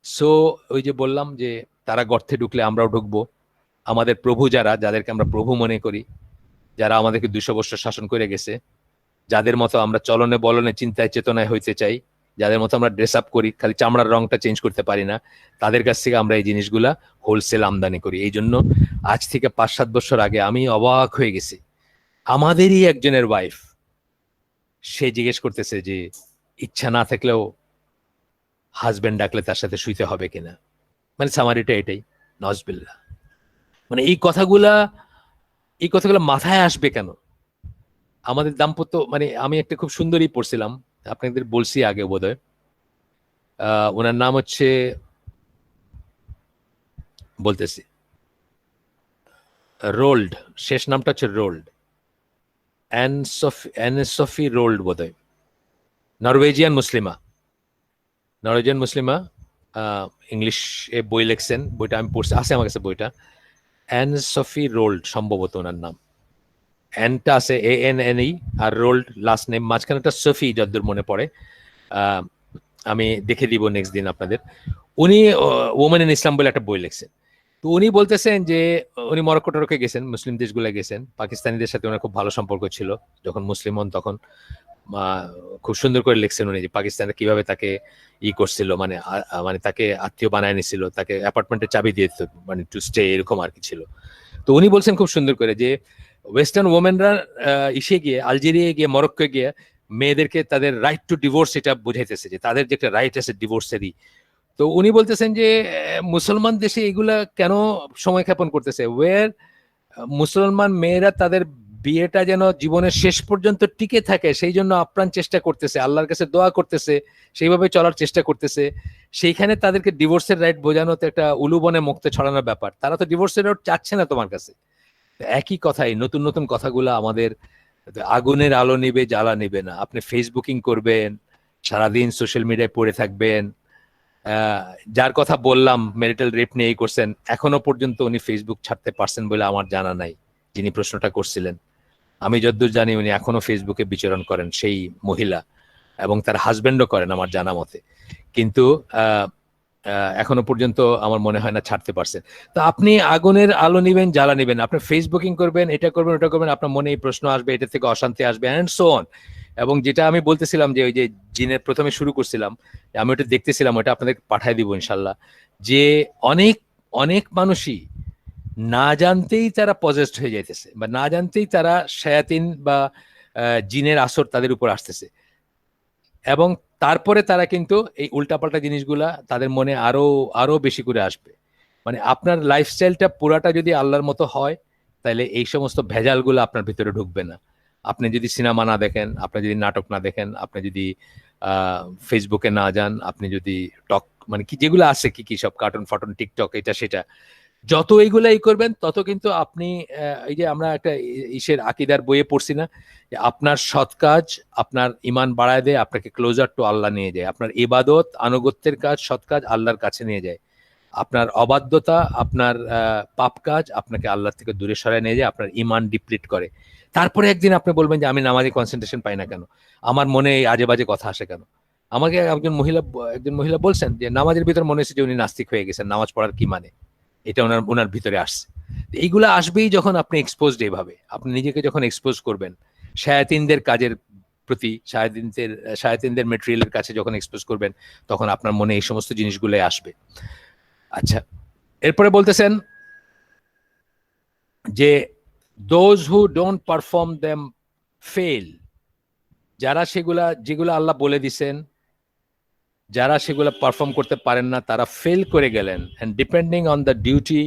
সো ওই যে বললাম যে তারা গর্তে ঢুকলে আমরাও ঢুকবো। আমাদের প্রভু যাদেরকে আমরা প্রভু মনে করি, যারা আমাদেরকে 200 বছর শাসন করে গেছে, যাদের মতো আমরা চলনে বলনে চিন্তায় চেতনায় হইতে চাই, যাদের মতো আমরা ড্রেস আপ করি, খালি চামড়ার রংটা চেঞ্জ করতে পারি না, তাদের কাছ থেকে আমরা এই জিনিসগুলা হোলসেল আমদানি করি। এই জন্য আজ থেকে 5-7 বছর আগে আমি অবাক হয়ে গেছি, আমাদেরই একজনের ওয়াইফ, সে জিজ্ঞেস করতেছে যে ইচ্ছা না থাকলেও হাজবেন্ড ডাকলে তার সাথে শুইতে হবে কিনা। মানে সামারিটা এটাই, নজবিল্লাহ। মানে এই কথাগুলা এই কথাগুলো মাথায় আসবে কেন? আমাদের দাম্পত্য মানে আমি একটা খুব সুন্দরই পড়ছিলাম, আপনাদের বলছি আগে বোধহয়। ওনার নাম হচ্ছে, বলতেছি, রোল্ড, শেষ নামটা হচ্ছে রোল্ড, অ্যানসফি রোল্ড বোধহয়, নরওয়েজিয়ান মুসলিমা, নরওয়েজিয়ান মুসলিমা, ইংলিশ এ বই লেখছেন, বইটা আমি পড়ছি, আছে আমার কাছে বইটা। অ্যানসফি রোল্ড সম্ভবত ওনার নাম, অ্যানটা আছে ANNE, আর রোল্ড লাস্ট নেম, মাঝখানে একটা সফি যদ্দূর মনে পড়ে। আহ, আমি দেখে দিব নেক্সট দিন আপনাদের। উনি ওমেন ইন ইসলাম বলে একটা বই লিখছেন। তো উনি বলতেছেন যে উনি মরক্কো টরক্কো গেছেন, মুসলিম দেশগুলো গেছেন, পাকিস্তানিদের সাথে ওনার খুব ভালো সম্পর্ক ছিল যখন মুসলিম হন তখন। খুব সুন্দর করে লিখছেন উনি যে পাকিস্তানে কিভাবে তাকে করছিল, মানে মানে তাকে আত্মীয় বানায় নিছিল, তাকে অ্যাপার্টমেন্টের চাবি দিয়ে দিত, মানে টু স্টে, এরকম আর কি ছিল। তো উনি বলছেন খুব সুন্দর করে যে ওয়েস্টার্ন ওমেনরা ইসে গিয়ে, আলজেরিয়া গিয়ে, মরক্কো গিয়ে মেয়েদেরকে তাদের রাইট টু ডিভোর্স এটা বুঝাইতেছে, যে তাদের যে একটা রাইট আছে ডিভোর্সেরই। তো উনি বলতেছেন যে মুসলমান দেশে এগুলা কেন সময় ক্ষেপণ করতেছে, ওয়ের মুসলমান মেয়েরা তাদের বিয়েটা যেন জীবনের শেষ পর্যন্ত টিকে থাকে, সেই জন্য আপ্রাণ চেষ্টা করতেছে, আল্লাহর কাছে দোয়া করতেছে, সেইভাবে চলার চেষ্টা করতেছে। সেইখানে তাদেরকে ডিভোর্সের রাইট বোঝানো তো একটা উলুবনে মুক্ত ছড়ানোর ব্যাপার, তারা তো ডিভোর্সের রাইট চাচ্ছে না তোমার কাছে। একই কথাই, নতুন নতুন কথাগুলো আমাদের, আগুনের আলো নিবে জ্বালা নিবে না। আপনি ফেসবুকিং করবেন, সারাদিন সোশ্যাল মিডিয়ায় পড়ে থাকবেন। যার কথা বললাম ম্যারিটাল রেপ নিয়ে করছেন, এখনো পর্যন্ত উনি ফেসবুক ছাড়তে পারছেন বলে আমার জানা নাই, যিনি প্রশ্নটা করছিলেন। আমি যতদূর জানি উনি এখনো ফেসবুকে বিচরণ করেন, সেই মহিলা, এবং তার হাজবেন্ডও করেন আমার জানা মতে। কিন্তু এখনো পর্যন্ত আমার মনে হয় না ছাড়তে পারছেন। তো আপনি আগুনের আলো নিবেন জ্বালা নিবেন, আপনি ফেসবুকিং করবেন, এটা করবেন ওটা করবেন, আপনার মনে এই প্রশ্ন আসবে, এটা থেকে অশান্তি আসবে, অ্যান্ড সো অন। এবং যেটা আমি বলতেছিলাম যে ওই যে জিনের প্রথমে শুরু করছিলাম, আমি ওটা দেখতেছিলাম, ওটা আপনাদের পাঠাই দিব ইনশাল্লাহ, যে অনেক অনেক মানুষই না জানতেই তারা পজেসড হয়ে যাইতেছে, বা না জানতেই তারা শায়াতিন বা জিনের আসর তাদের উপর আসতেছে, এবং তারপরে তারা কিন্তু এই উল্টাপাল্টা জিনিসগুলা তাদের মনে আরো আরো বেশি করে আসবে। মানে আপনার লাইফস্টাইলটা পুরাটা যদি আল্লাহর মতো হয়, তাহলে এই সমস্ত ভেজালগুলো আপনার ভিতরে ঢুকবে না। আপনি যদি সিনেমা না দেখেন, আপনি যদি নাটক না দেখেন, আপনি যদি ফেসবুকে না যান, আপনি যদি টক, মানে কি যেগুলো আছে কি কি সব কার্টুন ফাটুন, টিকটক, এটা সেটা, যত এইগুলাই করবেন তত কিন্তু আপনি এই যে আমরা একটা ইসের আকিদার বইয়ে পড়ছি না, যে আপনার সৎ কাজ আপনার ইমান বাড়ায় দেয়, আপনাকে ক্লোজার টু আল্লাহ নিয়ে যায়, আপনার ইবাদত আনুগত্যের কাজ সৎ কাজ আল্লাহর কাছে নিয়ে যায়, আপনার অবাধ্যতা, আপনার পাপ কাজ আপনাকে আল্লাহ থেকে দূরে সরায় নিয়ে যায়, আপনার ইমান ডিপ্লিট করে। তারপরে একদিন আপনি বলবেন যে আমি নামাজে কনসেন্ট্রেশন পাই না কেন, আমার মনে এই আজে বাজে কথা আসে কেন। আমাকে একজন মহিলা বলছেন যে নামাজের ভিতর মনে হচ্ছে যে উনি নাস্তিক হয়ে গেছেন, নামাজ পড়ার কি মানে, এটা ওনার ওনার ভিতরে আসছে। এইগুলো আসবেই যখন আপনি এক্সপোজড, এইভাবে আপনি নিজেকে যখন এক্সপোজ করবেন শায়াতিনদের কাজের প্রতি, শায়াতিনদের মেটেরিয়ালের কাছে যখন এক্সপোজ করবেন, তখন আপনার মনে এই সমস্ত জিনিসগুলোই আসবে। আচ্ছা, এরপরে বলতেছেন যে those who don't perform them fail, যারা যেগুলো আল্লাহ বলে দিছেন, যারা সেগুলো পারফর্ম করতে পারেন না তারা ফেল করে গেলেন, and depending on the duty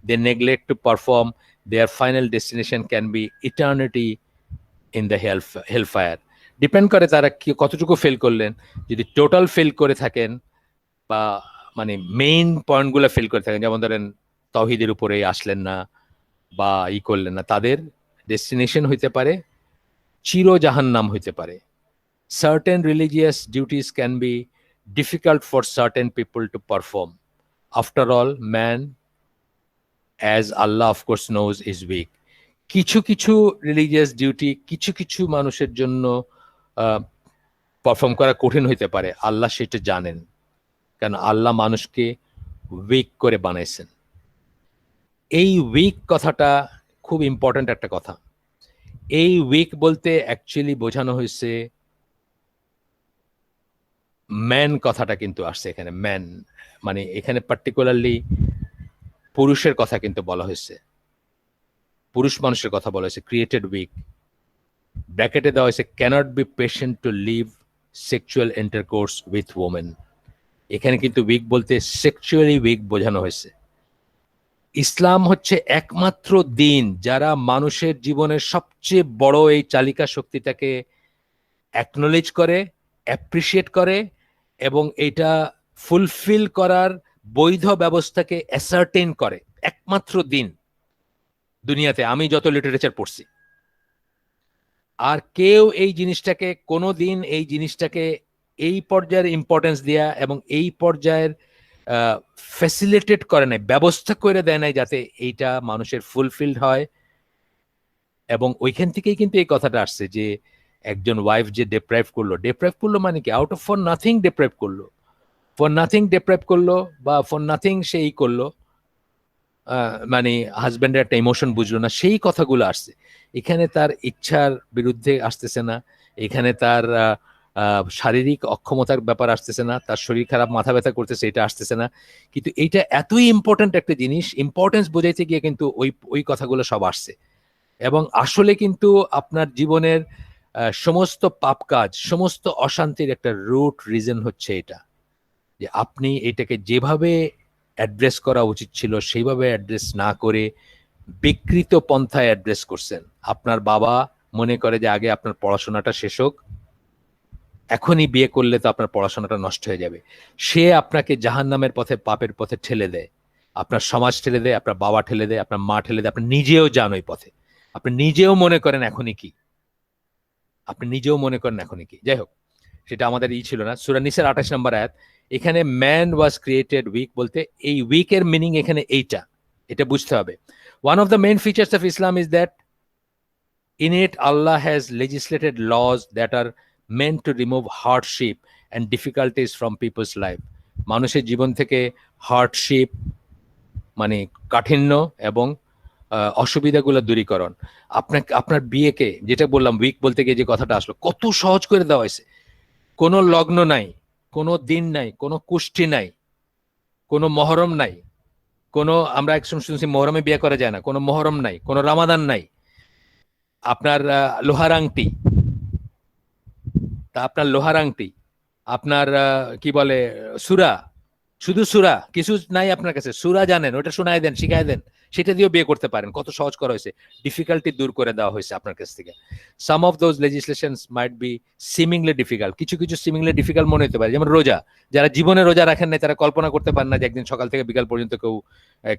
they neglect to perform, their final destination can be eternity in the hellfire. Depend করে তারা কি কতটুকু ফেল করলেন। যদি টোটাল ফেল করে থাকেন, বা মানে মেইন পয়েন্টগুলো ফেল করে থাকেন, যেমন ধরেন তৌহিদের উপরে আসলেন না বা করলেন না, তাদের ডেস্টিনেশন হইতে পারে চির জাহান্নাম হইতে পারে। Certain religious duties can be difficult for certain people to perform. After all, man, as Allah of course knows, is weak. কিছু কিছু রিলিজিয়াস ডিউটি কিছু কিছু মানুষের জন্য পারফর্ম করা কঠিন হইতে পারে, আল্লাহ সেটা জানেন, কারণ আল্লাহ মানুষকে উইক করে বানাইছেন। এই উইক কথাটা খুব ইম্পর্ট্যান্ট একটা কথা। এই উইক বলতে অ্যাকচুয়ালি বোঝানো হয়েছে ম্যান কথাটা কিন্তু আসছে এখানে, ম্যান মানে এখানে পার্টিকুলারলি পুরুষের কথা কিন্তু বলা হয়েছে, পুরুষ মানুষের কথা বলা হয়েছে, ক্রিয়েটেড উইক, ব্র্যাকেটে দেওয়া হয়েছে cannot be patient to leave sexual intercourse with women. এখানে কিন্তু উইক বলতে সেক্সুয়ালি উইক বোঝানো হয়েছে। ইসলাম হচ্ছে একমাত্র দিন যারা মানুষের জীবনের সবচেয়ে বড় এই চালিকা শক্তিটাকে অ্যাকনোলেজ করে, অ্যাপ্রিসিয়েট করে এবং এটা ফুলফিল করার বৈধ ব্যবস্থাকে অ্যাসার্টেন করে। একমাত্র দিন দুনিয়াতে আমি যত লিটারেচার পড়ছি, আর কেউ এই জিনিসটাকে কোনো দিন এই জিনিসটাকে এই পর্যায়ের ইম্পর্টেন্স দেয়া এবং এই পর্যায়ের ফ্যাসিলিটেট করে নাই, ব্যবস্থা করে দেয় নাই যাতে এইটা মানুষের ফুলফিলড হয়। এবং ওইখান থেকেই কিন্তু এই কথাটা আসছে যে একজন ওয়াইফ যে ডেপ্রাইভ করলো মানে কি, out of for nothing deprive করলো, ফর নাথিং ডেপ্রাইভ করলো বা ফর নাথিং সেই করলো, মানে হাজব্যান্ডের একটা ইমোশন বুঝলো না, সেই কথাগুলো আসছে। এখানে তার ইচ্ছার বিরুদ্ধে আসতেছে না, এখানে তার শারীরিক অক্ষমতার ব্যাপার আসতেছে না, তার শরীর খারাপ মাথা ব্যথা করতেছে এটা আসতেছে না। কিন্তু এইটা এতই ইম্পর্ট্যান্ট একটা জিনিস, ইম্পর্টেন্স বোঝাইতে গিয়ে কিন্তু ওই ওই কথাগুলো সব আসছে। এবং আসলে কিন্তু আপনার জীবনের সমস্ত পাপ কাজ, সমস্ত অশান্তির একটা রুট রিজন হচ্ছে এটা, যে আপনি এটাকে যেভাবে অ্যাড্রেস করা উচিত ছিল সেইভাবে অ্যাড্রেস না করে বিকৃত পন্থায় অ্যাড্রেস করছেন। আপনার বাবা মনে করে যে আগে আপনার পড়াশোনাটা শেষ হোক, এখনই বিয়ে করলে তো আপনার পড়াশোনাটা নষ্ট হয়ে যাবে। সে আপনাকে জাহান্নামের পথে, পাপের পথে ঠেলে দেয়, আপনার সমাজ ঠেলে দেয়, আপনার বাবা ঠেলে দেয়, আপনার মা ঠেলে দেয়, আপনি নিজেও যান ওই পথে, আপনি নিজেও মনে করেন এখনই কি, আপনি নিজেও মনে করেন এখনই কি। যাই হোক, সেটা আমাদের ছিল না। সূরা নিসার 28 নম্বর আয়াত, এখানে ম্যান ওয়াজ ক্রিয়েটেড উইক বলতে এই উইকের মিনিং এখানে এইটা, এটা বুঝতে হবে। One of the main features of Islam is that in it Allah has legislated laws that are meant to remove hardship and difficulties from people's life. মানুষের জীবন থেকে হার্ডশিপ মানে কাঠিন্য এবং অসুবিধাগুলো দূরীকরণ। আপনাকে আপনার বিয়েকে, যেটা বললাম উইক বলতে গিয়ে যে কথাটা আসলো, কত সহজ করে দেওয়া হয়েছে। কোনো লগ্ন নাই, কোনো দিন নাই, কোনো কুষ্টি নাই, কোনো মহরম নাই, কোনো, আমরা একসময় শুনছি মহরমে বিয়ে করা যায় না, কোনো মহরম নাই, কোনো রামাদান নাই, আপনার লোহার আংটি, তা আপনার লোহার আংটি, আপনার কি বলে সুরা, শুধু সুরা, কিছু নাই আপনার কাছে, সুরা জানেন, ওটা শোনায় দেন, শিখাই দেন, সেটা দিয়েও বিয়ে করতে পারেন। কত সহজ করা হয়েছে, ডিফিকাল্টি দূর করে দেওয়া হয়েছে আপনার কাছ থেকে। Some of those legislations might be seemingly difficult, কিছু কিছু সিমিংলি ডিফিকাল্ট মনে হতে পারে, যেমন রোজা। যারা জীবনে রোজা রাখেন না তারা কল্পনা করতে পারেন না যে একদিন সকাল থেকে বিকাল পর্যন্ত কেউ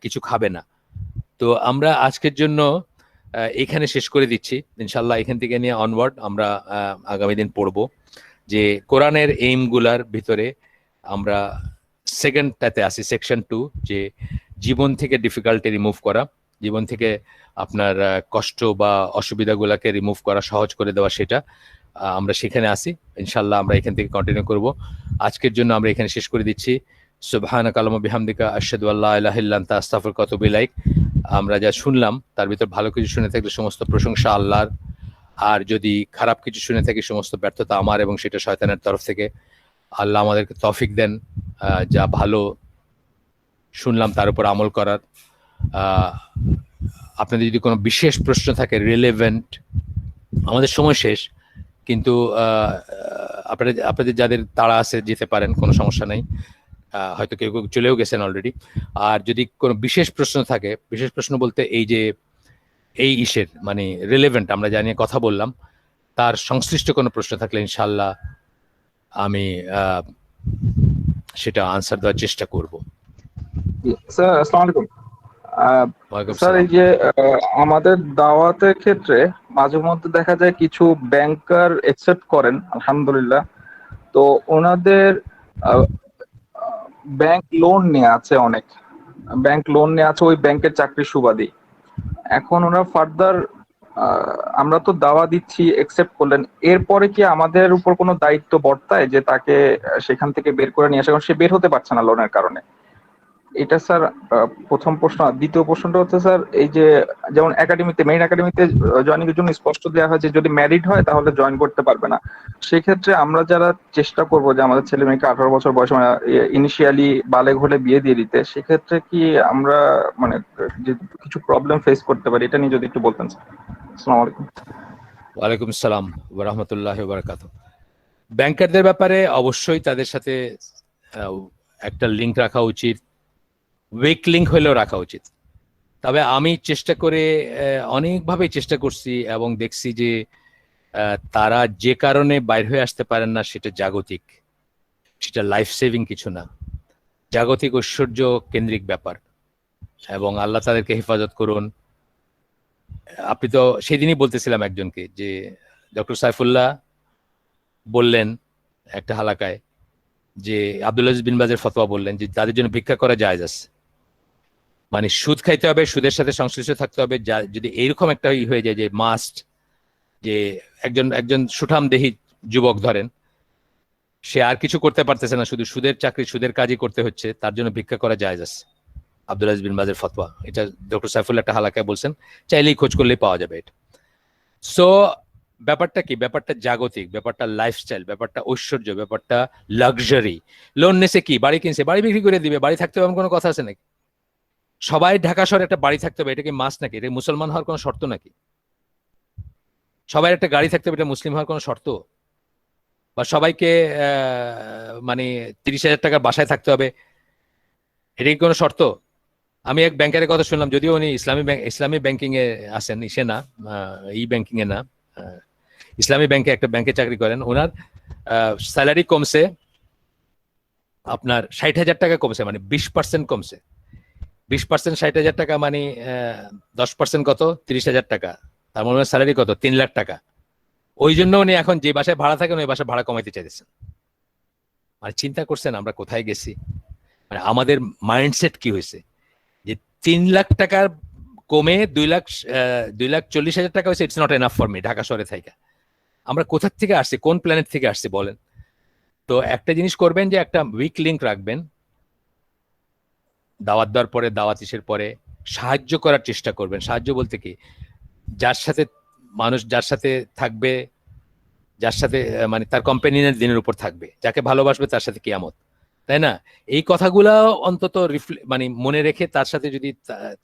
কিছু খাবে না। তো আমরা আজকের জন্য এখানে শেষ করে দিচ্ছি, ইনশাল্লাহ এখান থেকে নিয়ে অনওয়ার্ড আমরা আগামী দিন পড়বো যে কোরআনের এইম গুলার ভিতরে আমরা সেকেন্ডটাতে আসি, সেকশন 2, যে জীবন থেকে ডিফিকাল্টি রিমুভ করা, জীবন থেকে আপনার কষ্ট বা অসুবিধাগুলোকে রিমুভ করা, সহজ করে দেওয়া, সেটা আমরা সেখানে আসি। ইনশাল্লাহ আমরা এখান থেকে কন্টিনিউ করব। আজকের জন্য আমরা এখানে শেষ করে দিচ্ছি। সুবহানাকা আল্লাহুম্মা বিহামদিকা আশহাদু আল্লা ইলাহা ইল্লা আনতা আস্তাগফিরুকা ওয়া আতুবু ইলাইক। আমরা যা শুনলাম তার ভিতর ভালো কিছু শুনে থাকলে সমস্ত প্রশংসা আল্লাহর, আর যদি খারাপ কিছু শুনে থাকি সমস্ত ব্যর্থতা আমার এবং সেটা শয়তানের তরফ থেকে। আল্লাহ আমাদেরকে তৌফিক দেন যা ভালো শুনলাম তার উপর আমল করার। আপনাদের যদি কোনো বিশেষ প্রশ্ন থাকে রিলেভেন্ট, আমাদের সময় শেষ, কিন্তু আপনাদের যাদের তাড়া আছে যেতে পারেন, কোনো সমস্যা নাই, হয়তো কেউ কেউ চলেও গেছেন অলরেডি। আর যদি কোনো বিশেষ প্রশ্ন থাকে, বিশেষ প্রশ্ন বলতে এই যে এই ইসের মানে রিলেভেন্ট আমরা জানিয়ে কথা বললাম, তার সংশ্লিষ্ট কোনো প্রশ্ন থাকলে ইনশাল্লাহ আমি সেটা আনসার দেওয়ার চেষ্টা করব। স্যার আসসালামু আলাইকুম। ওয়ালাইকুম স্যার সালাম। এই যে আমাদের দাওয়াতের ক্ষেত্রে মাঝে মধ্যে দেখা যায় কিছু ব্যাংকার একসেপ্ট করেন, আলহামদুলিল্লাহ। তো ওনাদের ব্যাংক লোন নেওয়া আছে, অনেক ব্যাংক লোন নেওয়া আছে ওই ব্যাংকের চাকরির সুবাদে। এখন ওরা ফার্দার, আমরা তো দাওয়া দিচ্ছি, একসেপ্ট করলেন, এরপরে কি আমাদের উপর কোনো দায়িত্ব বর্তায় যে তাকে সেখান থেকে বের করে নিয়ে আসা, কারণ সে বের হতে পারছে না লোনের কারণে? এটা স্যার প্রথম প্রশ্ন। দ্বিতীয় প্রশ্নটা হচ্ছে স্যার, এই যে যেমন একাডেমিতে, মেইন একাডেমিতে জয়েনিং এর জন্য স্পষ্ট দেওয়া হয় যে যদি ম্যারিড হয় তাহলে জয়েন করতে পারবে না। সেক্ষেত্রে আমরা যারা চেষ্টা করব যে আমাদের ছেলে মেয়েকে 18 বছর বয়সে ইনিশিয়ালি বালেগ হলে বিয়ে দিয়ে দিতে, সেক্ষেত্রে কি আমরা মানে যে কিছু প্রবলেম ফেস করতে পারি, এটা নিয়ে যদি একটু বলতেন স্যার। আসসালামু আলাইকুম। ওয়ালাইকুম সালাম ওয়া রাহমাতুল্লাহি ওয়া বারাকাতুহু। ব্যাংকারদের ব্যাপারে অবশ্যই তাদের সাথে একটা লিংক রাখা উচিত, উইক লিংক হলেও রাখা উচিত। তবে আমি চেষ্টা করে অনেকভাবে চেষ্টা করছি এবং দেখছি যে তারা যে কারণে বাইর হয়ে আসতে পারেন না সেটা জাগতিক, সেটা লাইফ সেভিং কিছু না, জাগতিক ঐশ্বর্য কেন্দ্রিক ব্যাপার। এবং আল্লাহ তাদেরকে হেফাজত করুন। আপনি তো সেদিনই বলতেছিলাম একজনকে যে ডক্টর সাইফুল্লাহ বললেন একটা হালাকায় যে আব্দুল আজিজ বিন বাজের ফতোয়া বললেন যে তাদের জন্য ভিক্ষা করা জায়েজ আছে, মানে সুদ খাইতে হবে, সুদের সাথে সংশ্লিষ্ট থাকতে হবে। যদি এইরকম একটা হয়ে যায় যে মাস্ট, যে একজন একজন সুঠাম দেহি যুবক ধরেন, সে আর কিছু করতে পারতেছে না, শুধু সুদের চাকরি সুদের কাজই করতে হচ্ছে, তার জন্য ভিক্ষা করা জায়েজ আছে। আব্দুল আজিজ বিন বাজের ফতোয়া, এটা ডক্টর সাইফুল্লাহ একটা হালাকায় বলছেন, চাইলেই খোঁজ করলেই পাওয়া যাবে এটা। সো ব্যাপারটা কি, ব্যাপারটা জাগতিক, ব্যাপারটা লাইফস্টাইল, ব্যাপারটা ঐশ্বর্য, ব্যাপারটা লাক্সারি। লোন নেছে কি, বাড়ি কিনছে, বাড়ি বিক্রি করে দিবে, বাড়ি থাকতে হবে এমন কোনো কথা আছে নাকি? সবাই ঢাকা শহরে একটা বাড়ি থাকতে হবে, এটা কি মাস নাকি? এটা মুসলমান হওয়ার কোনো শর্ত নাকি? সবাই একটা গাড়ি থাকতে হবে, এটা মুসলিম হওয়ার কোনো শর্ত? বা সবাইকে মানে 30,000 টাকার বাসায় থাকতে হবে, এটা কি কোনো শর্ত? আমি এক ব্যাংকারের কথা শুনলাম, যদিও উনি ইসলামী ব্যাংকিং এ আছেন, ইসে না, ই ব্যাংকিং এ না, ইসলামী ব্যাংকে একটা ব্যাংকে চাকরি করেন। ওনার স্যালারি কমছে আপনার 60,000 টাকা কমছে, মানে 20% কমছে। 20% 60,000 টাকা মানে 10% কত, 30,000 টাকা। তার মানে স্যালারি কত, 3 লাখ টাকা। ওই জন্য উনি এখন যে বাসায় ভাড়া থাকেন ওই বাসায় ভাড়া কমাইতে চাইতেছেন। মানে চিন্তা করছেন আমরা কোথায় গেছি? মানে আমাদের মাইন্ডসেট কি হয়েছে যে 3 লাখ টাকার কমে 2,40,000 টাকা হয়েছে, it's not enough for me Dhaka শহরে থাইকা। আমরা কোথা থেকে আসছি, কোন প্ল্যানেট থেকে আসছি বলেন? তো একটা জিনিস করবেন যে একটা উইক লিঙ্ক রাখবেন, দাওয়াত দেওয়ার পরে, দাওয়াত ইসের পরে সাহায্য করার চেষ্টা করবেন। সাহায্য বলতে কি, যার সাথে মানুষ যার সাথে থাকবে, যার সাথে মানে তার কম্পেনিয়নের দিনের উপর থাকবে, যাকে ভালোবাসবে তার সাথে কিয়ামত, তাই না? এই কথাগুলো অন্তত মানে মনে রেখে তার সাথে যদি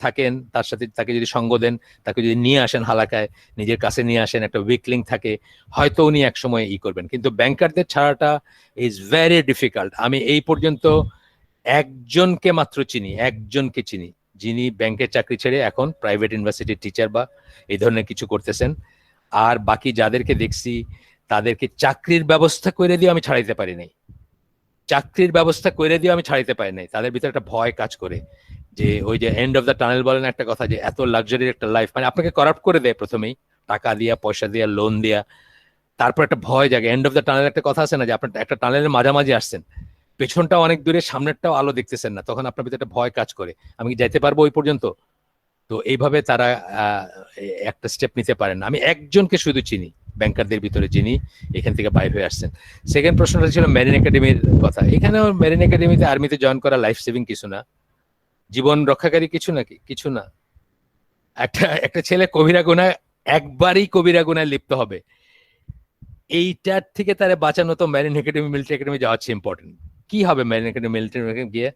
থাকেন, তার সাথে তাকে যদি সঙ্গ দেন, তাকে যদি নিয়ে আসেন হালাকায়, নিজের কাছে নিয়ে আসেন, একটা উইক লিঙ্ক থাকে, হয়তো উনি একসময় ই করবেন। কিন্তু ব্যাংকারদের ছাড়াটা ইজ ভেরি ডিফিকাল্ট। আমি এই পর্যন্ত একজনকে মাত্র চিনি, একজনকে চিনি যিনি ব্যাংকের চাকরি ছেড়ে এখন প্রাইভেট ইউনিভার্সিটির টিচার বা এই ধরনের কিছু করতেছেন। আর বাকি যাদেরকে দেখছি তাদেরকে চাকরির ব্যবস্থা করে দিয়ে আমি ছাড়াইতে পারি নাই, চাকরির ব্যবস্থা করে দিয়ে আমি ছাড়াইতে পারি নাই। তাদের ভিতরে একটা ভয় কাজ করে যে ওই যে এন্ড অফ দ্য টানেল বলেন একটা কথা, যে এত লাক্সারির একটা লাইফ, মানে আপনাকে করাপ্ট করে দেয় প্রথমেই, টাকা দিয়া, পয়সা দিয়া, লোন দিয়া, তারপর একটা ভয় জাগে। এন্ড অফ দ্য টানেল একটা কথা আছে না, যে আপনার একটা টানেলের মাঝামাঝি আসছেন, পেছনটাও অনেক দূরে, সামনেরটাও আলো দেখতেছেন না, তখন আপনার ভিতরে একটা ভয় কাজ করে, আমি কি যাইতে পারবো ওই পর্যন্ত? তো এইভাবে তারা একটা স্টেপ নিতে পারেন না। আমি একজনকে শুধু চিনি ব্যাংকারদের ভিতরে যিনি এখান থেকে বাইর হয়ে আসছেন। সেকেন্ড প্রশ্নটা ছিল মেরিন একাডেমির কথা। এখানেও মেরিন একাডেমিতে আর্মিতে জয়েন করা লাইফ সেভিং কিছু না, জীবন রক্ষাকারী কিছু নাকি, কিছু না। একটা একটা ছেলে কবিরা গুনায়, একবারই কবিরা গুনায় লিপ্ত হবে, এইটার থেকে তারা বাঁচানো তো মেরিন একাডেমি, মিলিটারি একাডেমি যাওয়া হচ্ছে ইম্পর্টেন্ট। কি হবে মেরিন একাডেমি, মিলিটারি একাডেমি গিয়ে?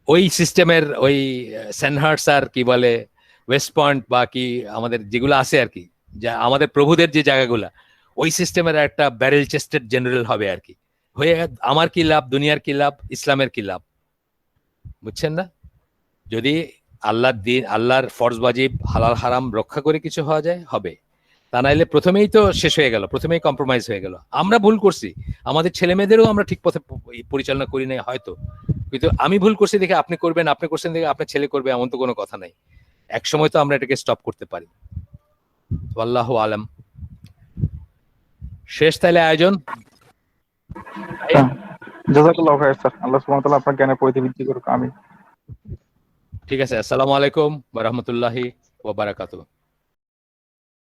ওই সিস্টেমের ওই সেনহার্টস আর কি বলে ওয়েস্ট পয়েন্ট বা কি আমাদের যেগুলো আছে আর কি, যা আমাদের প্রভুদের যে জায়গাগুলা, ওই সিস্টেমের একটা ব্যারেল চেস্টেড জেনারেল হবে আর কি। হয়ে আমার কি লাভ, দুনিয়ার কি লাভ, ইসলামের কি লাভ? বুঝছেন না? যদি আল্লাহর দিন, আল্লাহর ফরজ ওয়াজিব, হালাল হারাম রক্ষা করে কিছু হওয়া যায়, হবে। তা নাইলে প্রথমেই তো শেষ হয়ে গেল, প্রথমেই কম্প্রোমাইজ হয়ে গেল। আমরা ভুল করছি, আমাদের ছেলে মেয়েদেরও আমরা ঠিক পথে পরিচালনা করি নাই হয়তো, কিন্তু আমি ভুল করছি দেখে আপনি করবেন, আপনি করছেন দেখে আপনার ছেলে করবে, এমন তো কোনো কথা নাই। এক সময় তো আমরা এটাকে স্টপ করতে পারি। আল্লাহু আলাম। শেষ তাইলে আয়োজন। জাযাকাল্লাহু খাইর স্যার, আল্লাহ সুবহানাহু ওয়া তাআলা আপনার জ্ঞানের পরিধি বৃদ্ধি করুক, আমিন। ঠিক আছে, আসসালামু আলাইকুম ওয়া রাহমাতুল্লাহি ওয়া বারাকাতুহু।